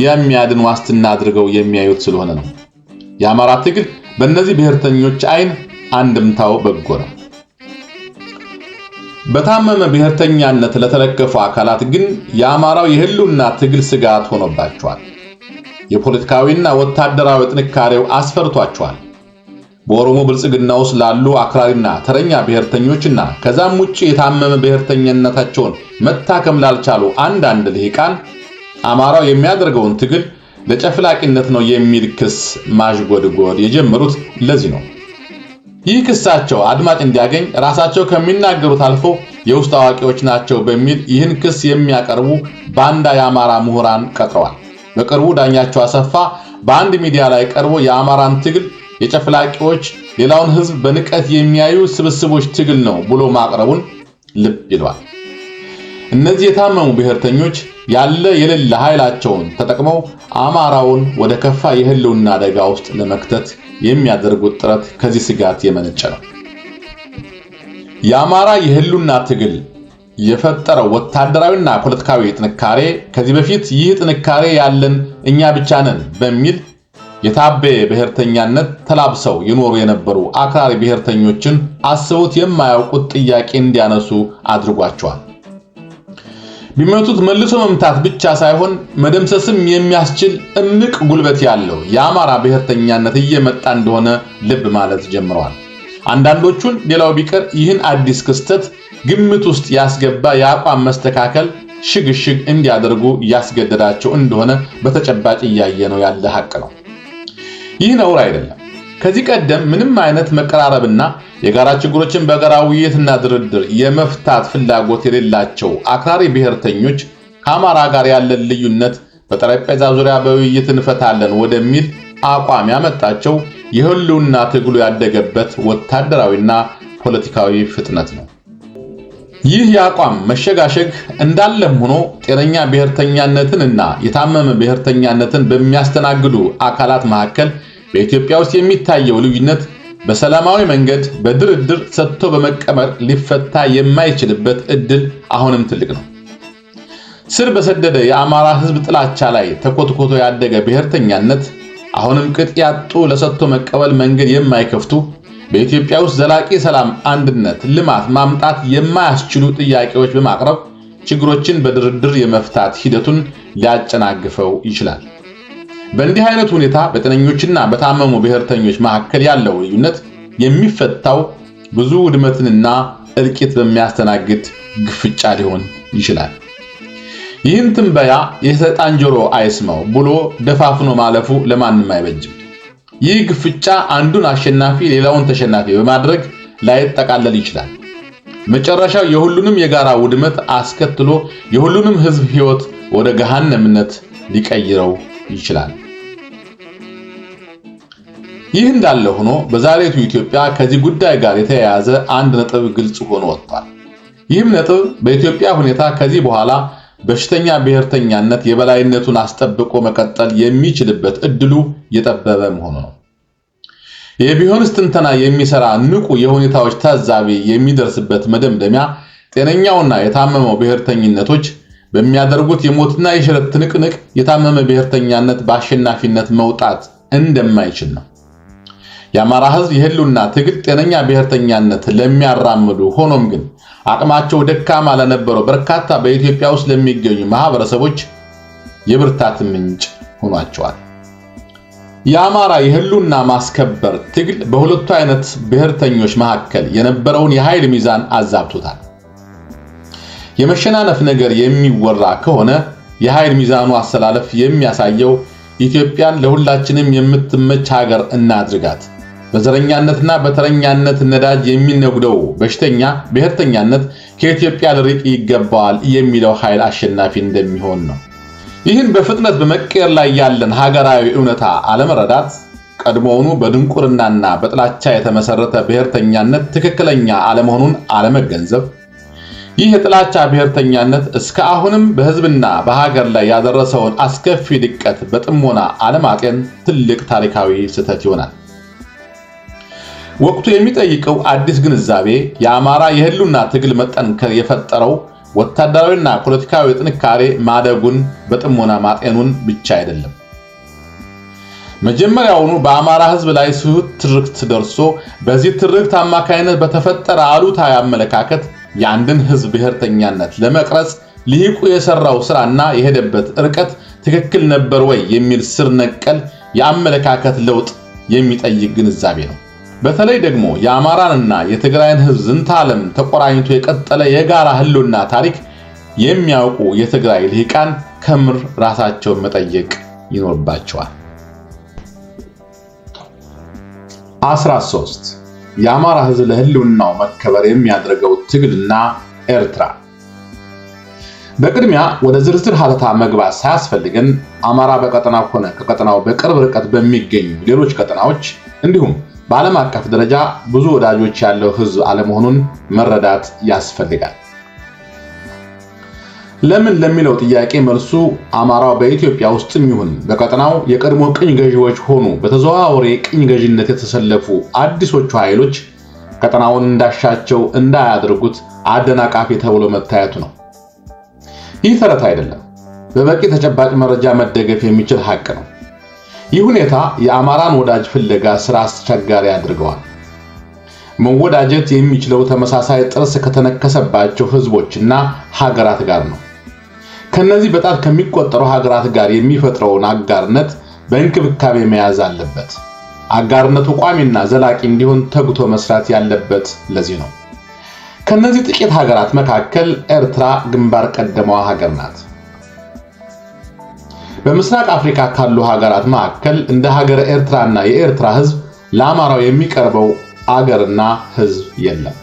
የሚያድን ዋስትና አድርገው የሚያዩት ስለሆነ ነው። የአማራ ትግል በእነዚህ ብሔርተኞች አይን አንድምታው በጎ ነው። በታመመ ብሔርተኛነት ለተለከፉ አካላት ግን የአማራው የህልውና ትግል ስጋት ሆኖባቸዋል። የፖለቲካዊና ወታደራዊ ጥንካሬው አስፈርቷቸዋል። በኦሮሞ ብልጽግና ውስጥ ላሉ አክራሪና ተረኛ ብሔርተኞችና ከዛም ውጪ የታመመ ብሔርተኝነታቸውን መታከም ላልቻሉ አንዳንድ ልሂቃን አማራው የሚያደርገውን ትግል ለጨፍላቂነት ነው የሚል ክስ ማሽጎድጎድ የጀመሩት ለዚህ ነው። ይህ ክሳቸው አድማጭ እንዲያገኝ ራሳቸው ከሚናገሩት አልፎ የውስጥ አዋቂዎች ናቸው በሚል ይህን ክስ የሚያቀርቡ ባንዳ የአማራ ምሁራን ቀጥረዋል። በቅርቡ ዳኛቸው አሰፋ በአንድ ሚዲያ ላይ ቀርቦ የአማራን ትግል የጨፍላቂዎች ሌላውን ህዝብ በንቀት የሚያዩ ስብስቦች ትግል ነው ብሎ ማቅረቡን ልብ ይሏል። እነዚህ የታመሙ ብሔርተኞች ያለ የሌለ ኃይላቸውን ተጠቅመው አማራውን ወደ ከፋ የህልውና አደጋ ውስጥ ለመክተት የሚያደርጉት ጥረት ከዚህ ስጋት የመነጨ ነው። የአማራ የህልውና ትግል የፈጠረው ወታደራዊና ፖለቲካዊ ጥንካሬ ከዚህ በፊት ይህ ጥንካሬ ያለን እኛ ብቻ ነን በሚል የታበየ ብሔርተኛነት ተላብሰው ይኖሩ የነበሩ አክራሪ ብሔርተኞችን አስቡት የማያውቁት ጥያቄ እንዲያነሱ አድርጓቸዋል። ቢመቱት መልሶ መምታት ብቻ ሳይሆን መደምሰስም የሚያስችል እምቅ ጉልበት ያለው የአማራ ብሔርተኛነት እየመጣ እንደሆነ ልብ ማለት ጀምረዋል። አንዳንዶቹን ሌላው ቢቀር ይህን አዲስ ክስተት ግምት ውስጥ ያስገባ የአቋም መስተካከል ሽግሽግ እንዲያደርጉ ያስገደዳቸው እንደሆነ በተጨባጭ እያየነው ያለ ሀቅ ነው። ይህ ነውር አይደለም። ከዚህ ቀደም ምንም አይነት መቀራረብና የጋራ ችግሮችን በጋራ ውይይትና ድርድር የመፍታት ፍላጎት የሌላቸው አክራሪ ብሔርተኞች ከአማራ ጋር ያለን ልዩነት በጠረጴዛ ዙሪያ በውይይት እንፈታለን ወደሚል አቋም ያመጣቸው የህልውና ትግሉ ያደገበት ወታደራዊና ፖለቲካዊ ፍጥነት ነው። ይህ የአቋም መሸጋሸግ እንዳለም ሆኖ ጤነኛ ብሔርተኛነትንና የታመመ ብሔርተኛነትን በሚያስተናግዱ አካላት መካከል በኢትዮጵያ ውስጥ የሚታየው ልዩነት በሰላማዊ መንገድ በድርድር ሰጥቶ በመቀመር ሊፈታ የማይችልበት እድል አሁንም ትልቅ ነው። ስር በሰደደ የአማራ ህዝብ ጥላቻ ላይ ተኮትኮቶ ያደገ ብሔርተኛነት አሁንም ቅጥ ያጡ ለሰጥቶ መቀበል መንገድ የማይከፍቱ በኢትዮጵያ ውስጥ ዘላቂ ሰላም፣ አንድነት፣ ልማት ማምጣት የማያስችሉ ጥያቄዎች በማቅረብ ችግሮችን በድርድር የመፍታት ሂደቱን ሊያጨናግፈው ይችላል። በእንዲህ አይነት ሁኔታ በጤነኞችና በታመሙ ብሔርተኞች መካከል ያለው ልዩነት የሚፈታው ብዙ ውድመትንና እልቂት በሚያስተናግድ ግፍጫ ሊሆን ይችላል። ይህን ትንበያ የሰይጣን ጆሮ አይስማው ብሎ ደፋፍኖ ማለፉ ለማንም አይበጅም። ይህ ግፍጫ አንዱን አሸናፊ ሌላውን ተሸናፊ በማድረግ ላይጠቃለል ይችላል። መጨረሻው የሁሉንም የጋራ ውድመት አስከትሎ የሁሉንም ሕዝብ ሕይወት ወደ ገሃነምነት ሊቀይረው ይችላል። ይህ እንዳለ ሆኖ በዛሬቱ ኢትዮጵያ ከዚህ ጉዳይ ጋር የተያያዘ አንድ ነጥብ ግልጽ ሆኖ ወጥቷል። ይህም ነጥብ በኢትዮጵያ ሁኔታ ከዚህ በኋላ በሽተኛ ብሔርተኛነት የበላይነቱን አስጠብቆ መቀጠል የሚችልበት እድሉ የጠበበ መሆኑ ነው። የቢሆንስ ትንተና የሚሰራ ንቁ የሁኔታዎች ታዛቢ የሚደርስበት መደምደሚያ ጤነኛውና የታመመው ብሔርተኝነቶች በሚያደርጉት የሞትና የሽረት ትንቅንቅ የታመመ ብሔርተኛነት በአሸናፊነት መውጣት እንደማይችል ነው። የአማራ ሕዝብ የህልውና ትግል ጤነኛ ብሔርተኛነት ለሚያራምዱ ሆኖም ግን አቅማቸው ደካማ ለነበረው በርካታ በኢትዮጵያ ውስጥ ለሚገኙ ማህበረሰቦች የብርታት ምንጭ ሆኗቸዋል። የአማራ የህልውና ማስከበር ትግል በሁለቱ አይነት ብሔርተኞች መካከል የነበረውን የኃይል ሚዛን አዛብቶታል። የመሸናነፍ ነገር የሚወራ ከሆነ የኃይል ሚዛኑ አሰላለፍ የሚያሳየው ኢትዮጵያን ለሁላችንም የምትመች ሀገር እናድርጋት፣ በዘረኛነትና በተረኛነት ነዳጅ የሚነጉደው በሽተኛ ብሔርተኛነት ከኢትዮጵያ ልርቅ ይገባዋል የሚለው ኃይል አሸናፊ እንደሚሆን ነው። ይህን በፍጥነት በመቀየር ላይ ያለን ሀገራዊ እውነታ አለመረዳት፣ ቀድሞውኑ በድንቁርናና በጥላቻ የተመሰረተ ብሔርተኛነት ትክክለኛ አለመሆኑን አለመገንዘብ፣ ይህ የጥላቻ ብሔርተኛነት እስከ አሁንም በህዝብና በሀገር ላይ ያደረሰውን አስከፊ ድቀት በጥሞና አለማጤን ትልቅ ታሪካዊ ስህተት ይሆናል። ወቅቱ የሚጠይቀው አዲስ ግንዛቤ የአማራ የህልውና ትግል መጠንከር የፈጠረው ወታደራዊና ፖለቲካዊ ጥንካሬ ማደጉን በጥሞና ማጤኑን ብቻ አይደለም። መጀመሪያውኑ በአማራ ህዝብ ላይ ስሁት ትርክት ደርሶ በዚህ ትርክት አማካይነት በተፈጠረ አሉታዊ አመለካከት የአንድን ህዝብ ብሔርተኛነት ለመቅረጽ ሊቁ የሰራው ስራና የሄደበት ርቀት ትክክል ነበር ወይ የሚል ስር ነቀል የአመለካከት ለውጥ የሚጠይቅ ግንዛቤ ነው። በተለይ ደግሞ የአማራንና የትግራይን ህዝብ ዝንታለም ተቆራኝቶ የቀጠለ የጋራ ህልውና ታሪክ የሚያውቁ የትግራይ ልሂቃን ከምር ራሳቸውን መጠየቅ ይኖርባቸዋል። 13 የአማራ ህዝብ ለህልውናው መከበር የሚያደርገው ትግልና ኤርትራ። በቅድሚያ ወደ ዝርዝር ሐተታ መግባት ሳያስፈልገን አማራ በቀጠናው ሆነ ከቀጠናው በቅርብ ርቀት በሚገኙ ሌሎች ቀጠናዎች እንዲሁም በዓለም አቀፍ ደረጃ ብዙ ወዳጆች ያለው ህዝብ አለመሆኑን መረዳት ያስፈልጋል። ለምን ለሚለው ጥያቄ መልሱ አማራው በኢትዮጵያ ውስጥም ይሁን በቀጠናው የቀድሞ ቅኝ ገዢዎች ሆኑ በተዘዋዋሪ ቅኝ ገዢነት የተሰለፉ አዲሶቹ ኃይሎች ቀጠናውን እንዳሻቸው እንዳያደርጉት አደናቃፊ ተብሎ መታየቱ ነው። ይህ ተረት አይደለም፣ በበቂ ተጨባጭ መረጃ መደገፍ የሚችል ሐቅ ነው። ይህ ሁኔታ የአማራን ወዳጅ ፍለጋ ስራ አስቸጋሪ አድርገዋል። መወዳጀት የሚችለው ተመሳሳይ ጥርስ ከተነከሰባቸው ህዝቦችና ሀገራት ጋር ነው። ከነዚህ በጣት ከሚቆጠሩ ሀገራት ጋር የሚፈጥረውን አጋርነት በእንክብካቤ መያዝ አለበት። አጋርነቱ ቋሚና ዘላቂ እንዲሆን ተግቶ መስራት ያለበት ለዚህ ነው። ከነዚህ ጥቂት ሀገራት መካከል ኤርትራ ግንባር ቀደማዋ ሀገር ናት። በምስራቅ አፍሪካ ካሉ ሀገራት መካከል እንደ ሀገር ኤርትራና የኤርትራ ህዝብ ለአማራው የሚቀርበው አገርና ህዝብ የለም።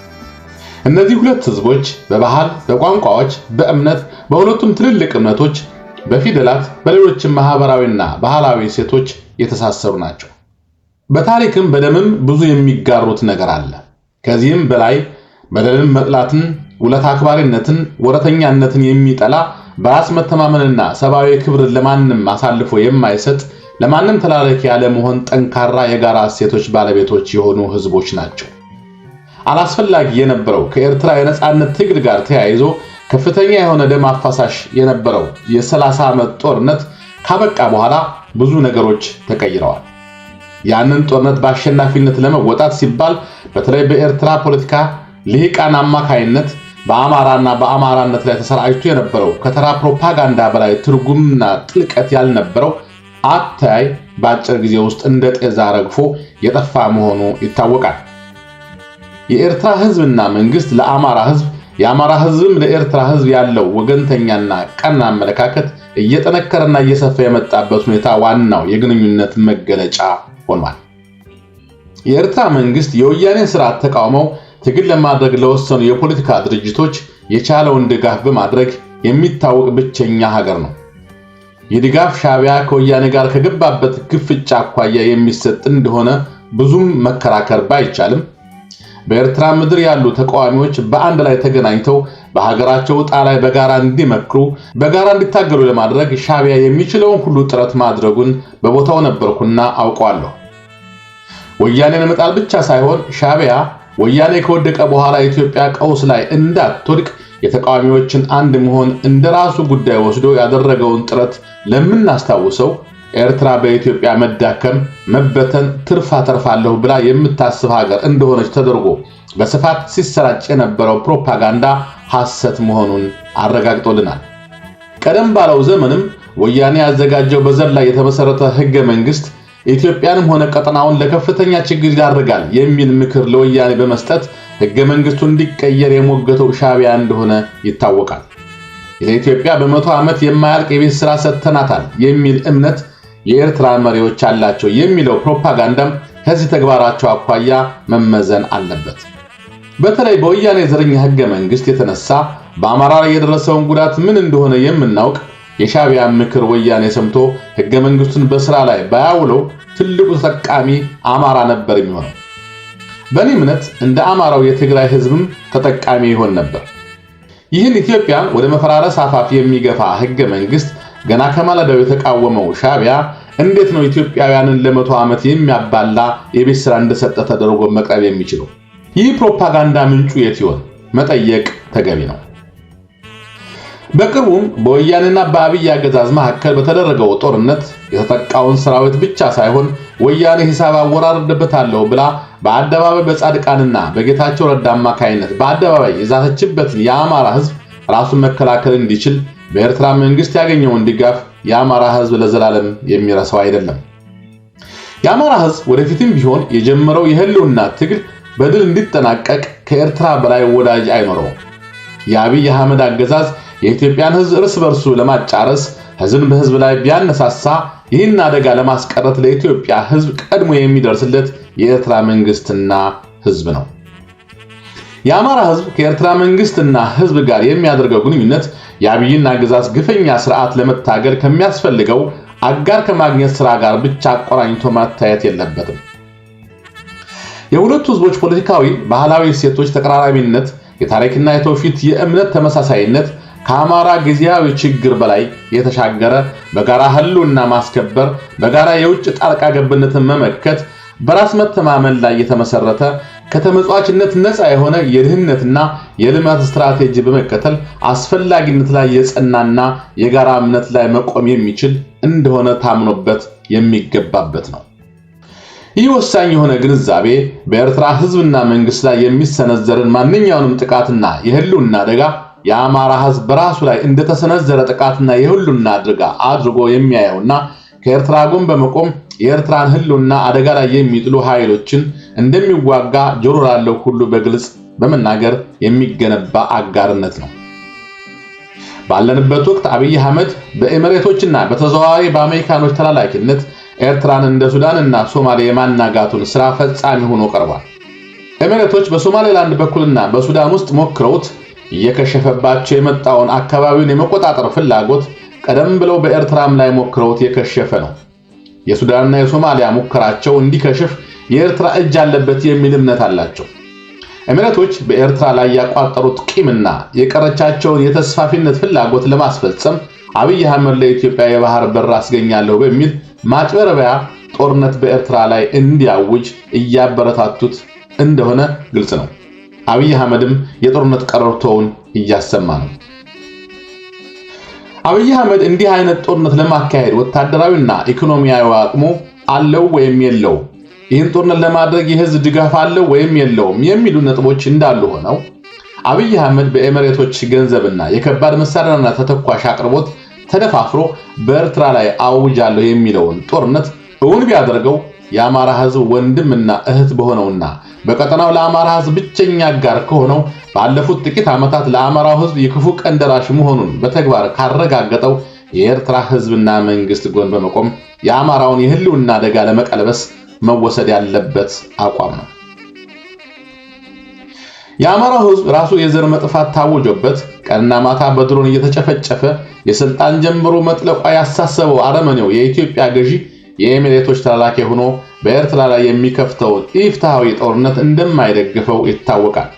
እነዚህ ሁለት ህዝቦች በባህል፣ በቋንቋዎች፣ በእምነት፣ በሁለቱም ትልልቅ እምነቶች፣ በፊደላት፣ በሌሎችም ማህበራዊና ባህላዊ ሴቶች የተሳሰሩ ናቸው። በታሪክም በደምም ብዙ የሚጋሩት ነገር አለ። ከዚህም በላይ በደልን መጥላትን፣ ውለታ አክባሪነትን፣ ወረተኛነትን የሚጠላ በራስ መተማመንና ሰብአዊ ክብርን ለማንም አሳልፎ የማይሰጥ ለማንም ተላላኪ ያለ መሆን ጠንካራ የጋራ እሴቶች ባለቤቶች የሆኑ ህዝቦች ናቸው። አላስፈላጊ የነበረው ከኤርትራ የነጻነት ትግል ጋር ተያይዞ ከፍተኛ የሆነ ደም አፋሳሽ የነበረው የ30 ዓመት ጦርነት ካበቃ በኋላ ብዙ ነገሮች ተቀይረዋል። ያንን ጦርነት በአሸናፊነት ለመወጣት ሲባል በተለይ በኤርትራ ፖለቲካ ልሂቃን አማካይነት በአማራና በአማራነት ላይ ተሰራጭቶ የነበረው ከተራ ፕሮፓጋንዳ በላይ ትርጉምና ጥልቀት ያልነበረው አታይ በአጭር ጊዜ ውስጥ እንደ ጤዛ ረግፎ የጠፋ መሆኑ ይታወቃል። የኤርትራ ህዝብና መንግስት ለአማራ ህዝብ፣ የአማራ ህዝብም ለኤርትራ ህዝብ ያለው ወገንተኛና ቀና አመለካከት እየጠነከረና እየሰፋ የመጣበት ሁኔታ ዋናው የግንኙነት መገለጫ ሆኗል። የኤርትራ መንግስት የወያኔን ስርዓት ተቃውመው ትግል ለማድረግ ለወሰኑ የፖለቲካ ድርጅቶች የቻለውን ድጋፍ በማድረግ የሚታወቅ ብቸኛ ሀገር ነው። የድጋፍ ሻዕቢያ ከወያኔ ጋር ከገባበት ግፍጫ አኳያ የሚሰጥ እንደሆነ ብዙም መከራከር ባይቻልም በኤርትራ ምድር ያሉ ተቃዋሚዎች በአንድ ላይ ተገናኝተው በሀገራቸው ዕጣ ላይ በጋራ እንዲመክሩ፣ በጋራ እንዲታገሉ ለማድረግ ሻዕቢያ የሚችለውን ሁሉ ጥረት ማድረጉን በቦታው ነበርኩና አውቀዋለሁ። ወያኔን መጣል ብቻ ሳይሆን ሻዕቢያ ወያኔ ከወደቀ በኋላ ኢትዮጵያ ቀውስ ላይ እንዳትወድቅ የተቃዋሚዎችን አንድ መሆን እንደራሱ ጉዳይ ወስዶ ያደረገውን ጥረት ለምናስታውሰው ኤርትራ በኢትዮጵያ መዳከም፣ መበተን ትርፍ አተርፋለሁ ብላ የምታስብ ሀገር እንደሆነች ተደርጎ በስፋት ሲሰራጭ የነበረው ፕሮፓጋንዳ ሐሰት መሆኑን አረጋግጦልናል። ቀደም ባለው ዘመንም ወያኔ ያዘጋጀው በዘር ላይ የተመሰረተ ህገ መንግስት ኢትዮጵያንም ሆነ ቀጠናውን ለከፍተኛ ችግር ያደርጋል የሚል ምክር ለወያኔ በመስጠት ህገ መንግስቱ እንዲቀየር የሞገተው ሻዕቢያ እንደሆነ ይታወቃል። ለኢትዮጵያ በመቶ ዓመት የማያልቅ የቤት ስራ ሰጥተናታል የሚል እምነት የኤርትራ መሪዎች አላቸው የሚለው ፕሮፓጋንዳም ከዚህ ተግባራቸው አኳያ መመዘን አለበት። በተለይ በወያኔ ዘረኛ ህገ መንግስት የተነሳ በአማራ ላይ የደረሰውን ጉዳት ምን እንደሆነ የምናውቅ የሻዕቢያ ምክር ወያኔ ሰምቶ ህገ መንግስቱን በስራ ላይ ባያውለው ትልቁ ተጠቃሚ አማራ ነበር የሚሆነው። በእኔ እምነት እንደ አማራው የትግራይ ህዝብም ተጠቃሚ ይሆን ነበር። ይህን ኢትዮጵያን ወደ መፈራረስ አፋፍ የሚገፋ ህገ መንግስት ገና ከማለዳው የተቃወመው ሻዕቢያ እንዴት ነው ኢትዮጵያውያንን ለመቶ ዓመት የሚያባላ የቤት ስራ እንደሰጠ ተደርጎ መቅረብ የሚችለው? ይህ ፕሮፓጋንዳ ምንጩ የት ይሆን መጠየቅ ተገቢ ነው። በቅርቡም በወያኔና በአብይ አገዛዝ መካከል በተደረገው ጦርነት የተጠቃውን ሰራዊት ብቻ ሳይሆን ወያኔ ሂሳብ አወራርድበታለሁ ብላ በአደባባይ በጻድቃንና በጌታቸው ረዳ አማካይነት በአደባባይ የዛተችበትን የአማራ ህዝብ ራሱን መከላከል እንዲችል በኤርትራ መንግስት ያገኘውን ድጋፍ የአማራ ህዝብ ለዘላለም የሚረሳው አይደለም። የአማራ ህዝብ ወደፊትም ቢሆን የጀመረው የህልውና ትግል በድል እንዲጠናቀቅ ከኤርትራ በላይ ወዳጅ አይኖረውም። የአብይ አህመድ አገዛዝ የኢትዮጵያን ህዝብ እርስ በርሱ ለማጫረስ ህዝብን በህዝብ ላይ ቢያነሳሳ ይህን አደጋ ለማስቀረት ለኢትዮጵያ ህዝብ ቀድሞ የሚደርስለት የኤርትራ መንግስትና ህዝብ ነው። የአማራ ህዝብ ከኤርትራ መንግስትና ህዝብ ጋር የሚያደርገው ግንኙነት የአብይን አገዛዝ ግፈኛ ስርዓት ለመታገል ከሚያስፈልገው አጋር ከማግኘት ስራ ጋር ብቻ አቆራኝቶ ማታየት የለበትም። የሁለቱ ህዝቦች ፖለቲካዊ፣ ባህላዊ እሴቶች ተቀራራቢነት፣ የታሪክና የትውፊት የእምነት ተመሳሳይነት ከአማራ ጊዜያዊ ችግር በላይ የተሻገረ በጋራ ህልውና ማስከበር፣ በጋራ የውጭ ጣልቃ ገብነትን መመከት፣ በራስ መተማመን ላይ የተመሰረተ ከተመጽዋችነት ነፃ የሆነ የድህነትና የልማት ስትራቴጂ በመከተል አስፈላጊነት ላይ የጸናና የጋራ እምነት ላይ መቆም የሚችል እንደሆነ ታምኖበት የሚገባበት ነው። ይህ ወሳኝ የሆነ ግንዛቤ በኤርትራ ህዝብና መንግስት ላይ የሚሰነዘርን ማንኛውንም ጥቃትና የህልውና አደጋ የአማራ ህዝብ በራሱ ላይ እንደተሰነዘረ ጥቃትና የህልውና አደጋ አድርጎ የሚያየውና ከኤርትራ ጎን በመቆም የኤርትራን ህልውና አደጋ ላይ የሚጥሉ ኃይሎችን እንደሚዋጋ ጆሮ ላለው ሁሉ በግልጽ በመናገር የሚገነባ አጋርነት ነው። ባለንበት ወቅት አብይ አህመድ በኤሚሬቶችና በተዘዋዋሪ በአሜሪካኖች ተላላኪነት ኤርትራን እንደ ሱዳንና ሶማሊያ የማናጋቱን ስራ ፈጻሚ ሆኖ ቀርቧል። ኤሚሬቶች በሶማሌላንድ በኩልና በሱዳን ውስጥ ሞክረውት እየከሸፈባቸው የመጣውን አካባቢውን የመቆጣጠር ፍላጎት ቀደም ብለው በኤርትራም ላይ ሞክረውት የከሸፈ ነው። የሱዳንና የሶማሊያ ሙከራቸው እንዲከሽፍ የኤርትራ እጅ አለበት የሚል እምነት አላቸው። ኤሚሬቶች በኤርትራ ላይ ያቋጠሩት ቂምና የቀረቻቸውን የተስፋፊነት ፍላጎት ለማስፈጸም አብይ አህመድ ለኢትዮጵያ የባህር በር አስገኛለሁ በሚል ማጭበርበያ ጦርነት በኤርትራ ላይ እንዲያውጅ እያበረታቱት እንደሆነ ግልጽ ነው። አብይ አህመድም የጦርነት ቀረርቶውን እያሰማ ነው። አብይ አህመድ እንዲህ አይነት ጦርነት ለማካሄድ ወታደራዊና ኢኮኖሚያዊ አቅሙ አለው ወይም የለውም፣ ይህን ጦርነት ለማድረግ የህዝብ ድጋፍ አለው ወይም የለውም የሚሉ ነጥቦች እንዳሉ ሆነው አብይ አህመድ በኤሚሬቶች ገንዘብና የከባድ መሳሪያና ተተኳሽ አቅርቦት ተደፋፍሮ በኤርትራ ላይ አውጃለሁ የሚለውን ጦርነት እውን ቢያደርገው የአማራ ህዝብ ወንድምና እህት በሆነውና በቀጠናው ለአማራ ህዝብ ብቸኛ አጋር ከሆነው ባለፉት ጥቂት ዓመታት ለአማራው ህዝብ የክፉ ቀን ደራሽ መሆኑን በተግባር ካረጋገጠው የኤርትራ ህዝብና መንግስት ጎን በመቆም የአማራውን የህልውና አደጋ ለመቀልበስ መወሰድ ያለበት አቋም ነው። የአማራው ህዝብ ራሱ የዘር መጥፋት ታውጆበት ቀንና ማታ በድሮን እየተጨፈጨፈ የስልጣን ጀምሮ መጥለቋ ያሳሰበው አረመኔው የኢትዮጵያ ገዢ የኤሚሬቶች ተላላኪ ሆኖ በኤርትራ ላይ የሚከፍተውን ኢፍትሃዊ ጦርነት እንደማይደግፈው ይታወቃል።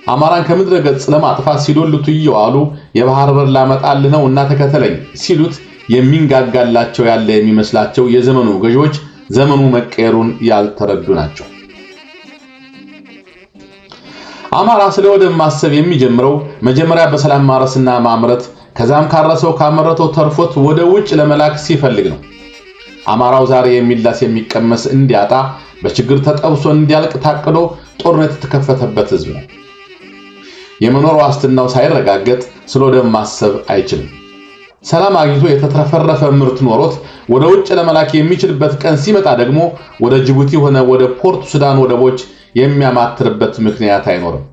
አማራን ከምድረ ገጽ ለማጥፋት ሲዶልቱ እየዋሉ የባህር በር ላመጣልህ ነው እና ተከተለኝ ሲሉት የሚንጋጋላቸው ያለ የሚመስላቸው የዘመኑ ገዢዎች ዘመኑ መቀየሩን ያልተረዱ ናቸው። አማራ ስለ ወደብ ማሰብ የሚጀምረው መጀመሪያ በሰላም ማረስና ማምረት ከዛም ካረሰው ካመረተው ተርፎት ወደ ውጭ ለመላክ ሲፈልግ ነው። አማራው ዛሬ የሚላስ የሚቀመስ እንዲያጣ በችግር ተጠብሶ እንዲያልቅ ታቅዶ ጦርነት የተከፈተበት ህዝብ ነው። የመኖር ዋስትናው ሳይረጋገጥ ስለ ወደብ ማሰብ አይችልም። ሰላም አግኝቶ የተትረፈረፈ ምርት ኖሮት ወደ ውጭ ለመላክ የሚችልበት ቀን ሲመጣ ደግሞ ወደ ጅቡቲ ሆነ ወደ ፖርት ሱዳን ወደቦች የሚያማትርበት ምክንያት አይኖርም።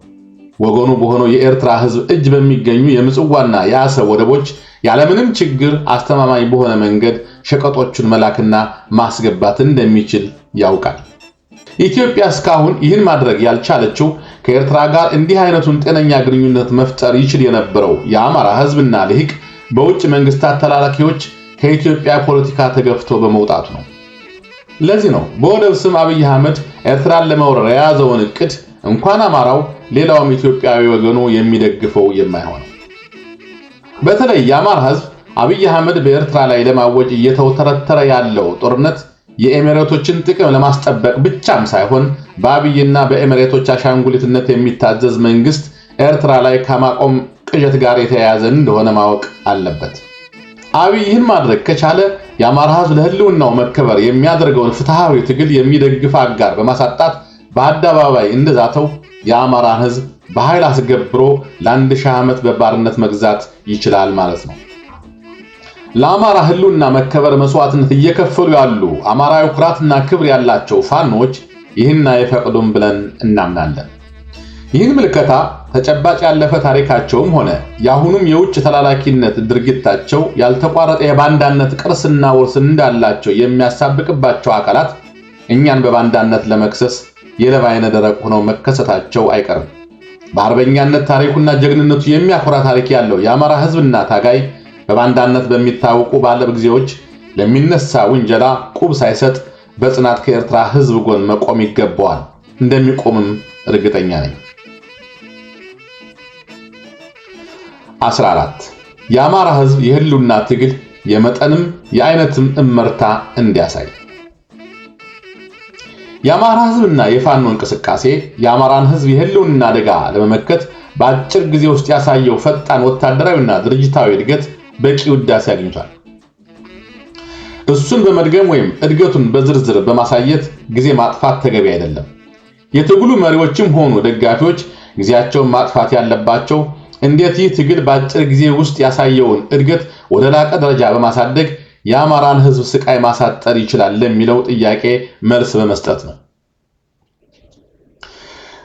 ወገኑ በሆነው የኤርትራ ህዝብ እጅ በሚገኙ የምጽዋና የአሰብ ወደቦች ያለምንም ችግር አስተማማኝ በሆነ መንገድ ሸቀጦቹን መላክና ማስገባት እንደሚችል ያውቃል። ኢትዮጵያ እስካሁን ይህን ማድረግ ያልቻለችው ከኤርትራ ጋር እንዲህ አይነቱን ጤነኛ ግንኙነት መፍጠር ይችል የነበረው የአማራ ህዝብና ልሂቅ በውጭ መንግስታት ተላላኪዎች ከኢትዮጵያ ፖለቲካ ተገፍቶ በመውጣቱ ነው። ለዚህ ነው በወደብ ስም አብይ አህመድ ኤርትራን ለመውረር የያዘውን እቅድ እንኳን አማራው ሌላውም ኢትዮጵያዊ ወገኑ የሚደግፈው የማይሆነው። በተለይ የአማራ ህዝብ አብይ አህመድ በኤርትራ ላይ ለማወጅ እየተወተረተረ ያለው ጦርነት የኤሚሬቶችን ጥቅም ለማስጠበቅ ብቻም ሳይሆን በአብይና በኤሚሬቶች አሻንጉሊትነት የሚታዘዝ መንግስት ኤርትራ ላይ ከማቆም ቅዠት ጋር የተያያዘ እንደሆነ ማወቅ አለበት። አብይ ይህን ማድረግ ከቻለ የአማራ ህዝብ ለህልውናው መከበር የሚያደርገውን ፍትሃዊ ትግል የሚደግፍ አጋር በማሳጣት በአደባባይ እንደዛተው የአማራን ህዝብ በኃይል አስገብሮ ለአንድ ሺህ ዓመት በባርነት መግዛት ይችላል ማለት ነው። ለአማራ ህልውና መከበር መስዋዕትነት እየከፈሉ ያሉ አማራዊ ኩራትና ክብር ያላቸው ፋኖች ይህን አይፈቅዱም ብለን እናምናለን። ይህን ምልከታ ተጨባጭ ያለፈ ታሪካቸውም ሆነ የአሁኑም የውጭ ተላላኪነት ድርጊታቸው ያልተቋረጠ የባንዳነት ቅርስና ውርስ እንዳላቸው የሚያሳብቅባቸው አካላት እኛን በባንዳነት ለመክሰስ የለባ አይነ ደረቅ ሆነው መከሰታቸው አይቀርም። በአርበኛነት ታሪኩና ጀግንነቱ የሚያኮራ ታሪክ ያለው የአማራ ህዝብና ታጋይ በባንዳነት በሚታወቁ ባለጊዜዎች ለሚነሳ ውንጀላ ቁብ ሳይሰጥ በጽናት ከኤርትራ ህዝብ ጎን መቆም ይገባዋል። እንደሚቆምም እርግጠኛ ነኝ። 14 የአማራ ህዝብ የህልውና ትግል የመጠንም የአይነትም እመርታ እንዲያሳይ። የአማራ ህዝብና የፋኖ እንቅስቃሴ የአማራን ህዝብ የህልውና አደጋ ለመመከት በአጭር ጊዜ ውስጥ ያሳየው ፈጣን ወታደራዊና ድርጅታዊ እድገት በቂ ውዳሴ አግኝቷል። እሱን በመድገም ወይም እድገቱን በዝርዝር በማሳየት ጊዜ ማጥፋት ተገቢ አይደለም። የትግሉ መሪዎችም ሆኑ ደጋፊዎች ጊዜያቸውን ማጥፋት ያለባቸው እንዴት ይህ ትግል በአጭር ጊዜ ውስጥ ያሳየውን እድገት ወደ ላቀ ደረጃ በማሳደግ የአማራን ህዝብ ስቃይ ማሳጠር ይችላል ለሚለው ጥያቄ መልስ በመስጠት ነው።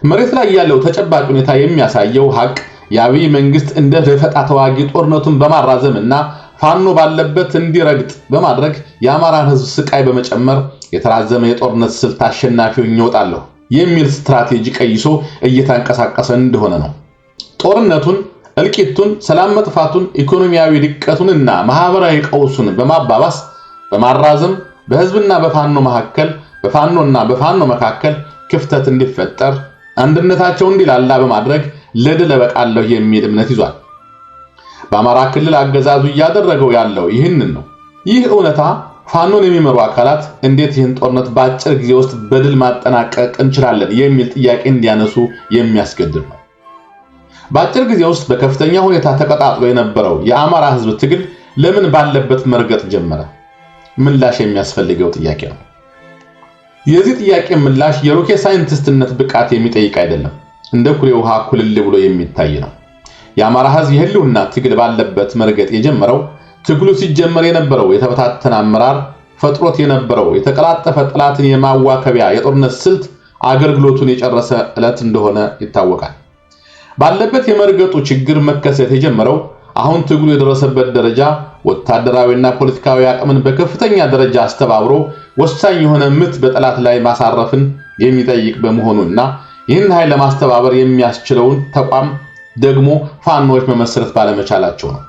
መሬት ላይ ያለው ተጨባጭ ሁኔታ የሚያሳየው ሀቅ የአብይ መንግስት እንደ ደፈጣ ተዋጊ ጦርነቱን በማራዘምና ፋኖ ባለበት እንዲረግጥ በማድረግ የአማራን ህዝብ ስቃይ በመጨመር የተራዘመ የጦርነት ስልት አሸናፊው ይወጣለሁ የሚል ስትራቴጂ ቀይሶ እየተንቀሳቀሰ እንደሆነ ነው። ጦርነቱን፣ እልቂቱን፣ ሰላም መጥፋቱን፣ ኢኮኖሚያዊ ድቀቱንና ማህበራዊ ቀውሱን በማባባስ በማራዘም በህዝብና በፋኖ መካከል በፋኖና በፋኖ መካከል ክፍተት እንዲፈጠር አንድነታቸው እንዲላላ በማድረግ ለድል በቃለሁ የሚል እምነት ይዟል። በአማራ ክልል አገዛዙ እያደረገው ያለው ይህንን ነው። ይህ እውነታ ፋኖን የሚመሩ አካላት እንዴት ይህን ጦርነት በአጭር ጊዜ ውስጥ በድል ማጠናቀቅ እንችላለን የሚል ጥያቄ እንዲያነሱ የሚያስገድድ ነው። በአጭር ጊዜ ውስጥ በከፍተኛ ሁኔታ ተቀጣጥሎ የነበረው የአማራ ህዝብ ትግል ለምን ባለበት መርገጥ ጀመረ? ምላሽ የሚያስፈልገው ጥያቄ ነው። የዚህ ጥያቄ ምላሽ የሮኬት ሳይንቲስትነት ብቃት የሚጠይቅ አይደለም። እንደ ኩሬ ውሃ ኩልል ብሎ የሚታይ ነው። የአማራ ህዝብ የህልውና ትግል ባለበት መርገጥ የጀመረው ትግሉ ሲጀመር የነበረው የተበታተነ አመራር ፈጥሮት የነበረው የተቀላጠፈ ጥላትን የማዋከቢያ የጦርነት ስልት አገልግሎቱን የጨረሰ ዕለት እንደሆነ ይታወቃል። ባለበት የመርገጡ ችግር መከሰት የጀመረው አሁን ትግሉ የደረሰበት ደረጃ ወታደራዊና ፖለቲካዊ አቅምን በከፍተኛ ደረጃ አስተባብሮ ወሳኝ የሆነ ምት በጠላት ላይ ማሳረፍን የሚጠይቅ በመሆኑና ይህን ኃይል ለማስተባበር የሚያስችለውን ተቋም ደግሞ ፋኖች መመስረት ባለመቻላቸው ነው።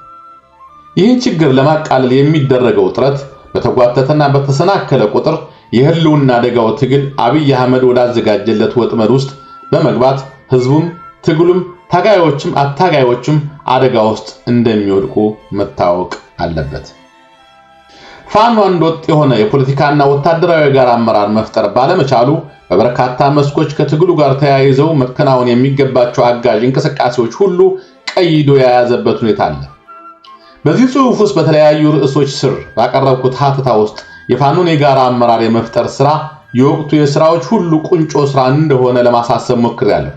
ይህን ችግር ለማቃለል የሚደረገው ጥረት በተጓተተና በተሰናከለ ቁጥር የህልውና አደጋው ትግል አብይ አህመድ ወዳዘጋጀለት ወጥመድ ውስጥ በመግባት ህዝቡም ትግሉም ታጋዮችም አታጋዮችም አደጋ ውስጥ እንደሚወድቁ መታወቅ አለበት። ፋኖ አንድ ወጥ የሆነ የፖለቲካና ወታደራዊ ጋር አመራር መፍጠር ባለመቻሉ በበርካታ መስኮች ከትግሉ ጋር ተያይዘው መከናወን የሚገባቸው አጋዥ እንቅስቃሴዎች ሁሉ ቀይዶ የያዘበት ሁኔታ አለ። በዚህ ጽሑፍ ውስጥ በተለያዩ ርዕሶች ስር ባቀረብኩት ሀተታ ውስጥ የፋኖን የጋራ አመራር የመፍጠር ስራ የወቅቱ የስራዎች ሁሉ ቁንጮ ስራ እንደሆነ ለማሳሰብ ሞክሬያለሁ።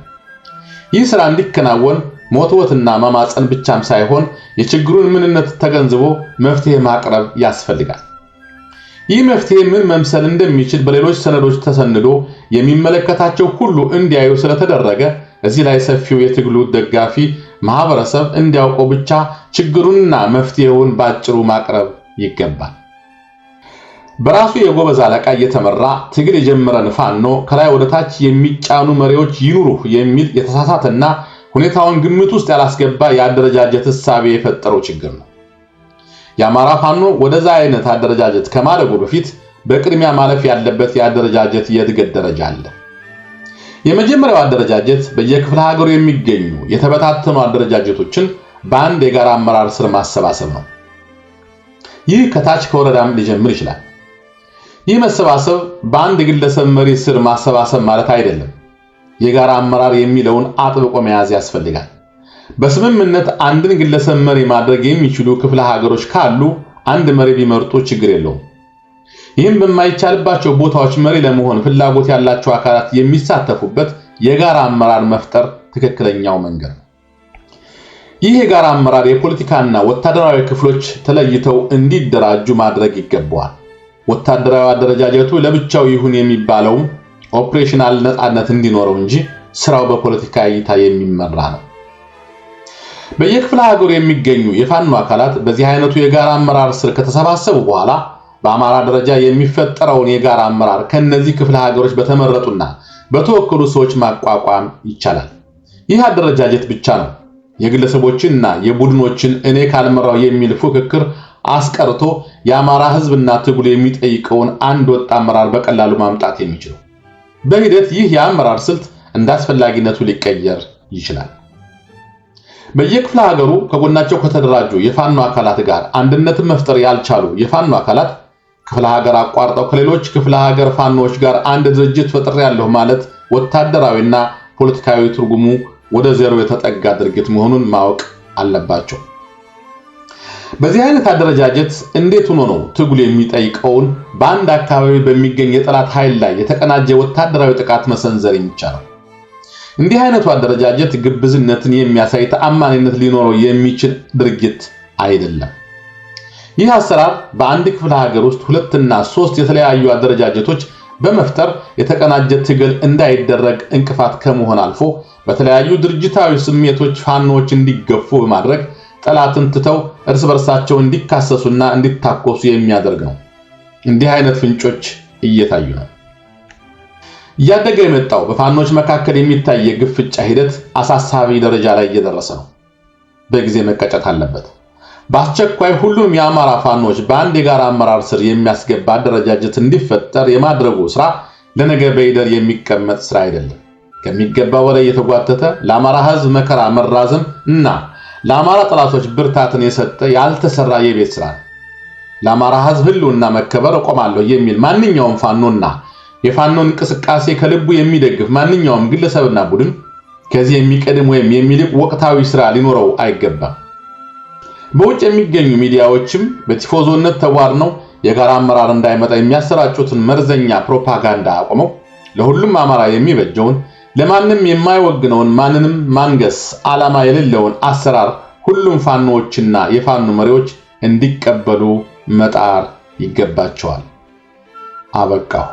ይህ ስራ እንዲከናወን ሞትወትና ማማፀን ብቻም ሳይሆን የችግሩን ምንነት ተገንዝቦ መፍትሄ ማቅረብ ያስፈልጋል። ይህ መፍትሄ ምን መምሰል እንደሚችል በሌሎች ሰነዶች ተሰንዶ የሚመለከታቸው ሁሉ እንዲያዩ ስለተደረገ እዚህ ላይ ሰፊው የትግሉ ደጋፊ ማህበረሰብ እንዲያውቀው ብቻ ችግሩንና መፍትሄውን ባጭሩ ማቅረብ ይገባል። በራሱ የጎበዝ አለቃ እየተመራ ትግል የጀመረን ፋኖ ከላይ ወደ ታች የሚጫኑ መሪዎች ይኑሩ የሚል የተሳሳተና ሁኔታውን ግምት ውስጥ ያላስገባ የአደረጃጀት እሳቤ የፈጠረው ችግር ነው። የአማራ ፋኖ ወደዛ አይነት አደረጃጀት ከማለጉ በፊት በቅድሚያ ማለፍ ያለበት የአደረጃጀት የእድገት ደረጃ አለ። የመጀመሪያው አደረጃጀት በየክፍለ ሀገሩ የሚገኙ የተበታተኑ አደረጃጀቶችን በአንድ የጋራ አመራር ስር ማሰባሰብ ነው። ይህ ከታች ከወረዳም ሊጀምር ይችላል። ይህ መሰባሰብ በአንድ ግለሰብ መሪ ስር ማሰባሰብ ማለት አይደለም። የጋራ አመራር የሚለውን አጥብቆ መያዝ ያስፈልጋል። በስምምነት አንድን ግለሰብ መሪ ማድረግ የሚችሉ ክፍለ ሀገሮች ካሉ አንድ መሪ ቢመርጡ ችግር የለውም። ይህም በማይቻልባቸው ቦታዎች መሪ ለመሆን ፍላጎት ያላቸው አካላት የሚሳተፉበት የጋራ አመራር መፍጠር ትክክለኛው መንገድ ነው። ይህ የጋራ አመራር የፖለቲካና ወታደራዊ ክፍሎች ተለይተው እንዲደራጁ ማድረግ ይገባዋል። ወታደራዊ አደረጃጀቱ ለብቻው ይሁን የሚባለው ኦፕሬሽናል ነፃነት እንዲኖረው እንጂ ስራው በፖለቲካ እይታ የሚመራ ነው። በየክፍለ ሀገሩ የሚገኙ የፋኖ አካላት በዚህ አይነቱ የጋራ አመራር ስር ከተሰባሰቡ በኋላ በአማራ ደረጃ የሚፈጠረውን የጋራ አመራር ከነዚህ ክፍለ ሀገሮች በተመረጡና በተወከሉ ሰዎች ማቋቋም ይቻላል። ይህ አደረጃጀት ብቻ ነው የግለሰቦችንና የቡድኖችን እኔ ካልመራው የሚል ፉክክር አስቀርቶ የአማራ ህዝብና ትግሉ የሚጠይቀውን አንድ ወጥ አመራር በቀላሉ ማምጣት የሚችለው። በሂደት ይህ የአመራር ስልት እንዳስፈላጊነቱ ሊቀየር ይችላል። በየክፍለ ሀገሩ ከጎናቸው ከተደራጁ የፋኖ አካላት ጋር አንድነትን መፍጠር ያልቻሉ የፋኖ አካላት ክፍለ ሀገር አቋርጠው ከሌሎች ክፍለ ሀገር ፋኖዎች ጋር አንድ ድርጅት ፈጥሬያለሁ ማለት ወታደራዊና ፖለቲካዊ ትርጉሙ ወደ ዜሮ የተጠጋ ድርጊት መሆኑን ማወቅ አለባቸው። በዚህ አይነት አደረጃጀት እንዴት ሆኖ ነው ትግሉ የሚጠይቀውን በአንድ አካባቢ በሚገኝ የጠላት ኃይል ላይ የተቀናጀ ወታደራዊ ጥቃት መሰንዘር የሚቻለው? እንዲህ አይነቱ አደረጃጀት ግብዝነትን የሚያሳይ ተአማኒነት ሊኖረው የሚችል ድርጊት አይደለም። ይህ አሰራር በአንድ ክፍለ ሀገር ውስጥ 2 እና 3 የተለያዩ አደረጃጀቶች በመፍጠር የተቀናጀ ትግል እንዳይደረግ እንቅፋት ከመሆን አልፎ በተለያዩ ድርጅታዊ ስሜቶች ፋኖዎች እንዲገፉ በማድረግ ጠላትን ትተው እርስ በርሳቸው እንዲካሰሱና እንዲታኮሱ የሚያደርግ ነው። እንዲህ አይነት ፍንጮች እየታዩ ነው። እያደገ የመጣው በፋኖች መካከል የሚታይ የግፍጫ ሂደት አሳሳቢ ደረጃ ላይ እየደረሰ ነው። በጊዜ መቀጨት አለበት። በአስቸኳይ ሁሉም የአማራ ፋኖች በአንድ የጋራ አመራር ስር የሚያስገባ አደረጃጀት እንዲፈጠር የማድረጉ ስራ ለነገ በይደር የሚቀመጥ ስራ አይደለም። ከሚገባው በላይ የተጓተተ ለአማራ ህዝብ መከራ መራዘም እና ለአማራ ጠላቶች ብርታትን የሰጠ ያልተሰራ የቤት ስራ ነው። ለአማራ ህዝብ ህልውና መከበር እቆማለሁ የሚል ማንኛውም ፋኖና የፋኖን እንቅስቃሴ ከልቡ የሚደግፍ ማንኛውም ግለሰብና ቡድን ከዚህ የሚቀድም ወይም የሚልቅ ወቅታዊ ስራ ሊኖረው አይገባም። በውጭ የሚገኙ ሚዲያዎችም በቲፎዞነት ተዋርነው የጋራ አመራር እንዳይመጣ የሚያሰራጩትን መርዘኛ ፕሮፓጋንዳ አቆመው ለሁሉም አማራ የሚበጀውን ለማንም የማይወግነውን ማንንም ማንገስ ዓላማ የሌለውን አሰራር ሁሉም ፋኖዎችና የፋኖ መሪዎች እንዲቀበሉ መጣር ይገባቸዋል። አበቃው።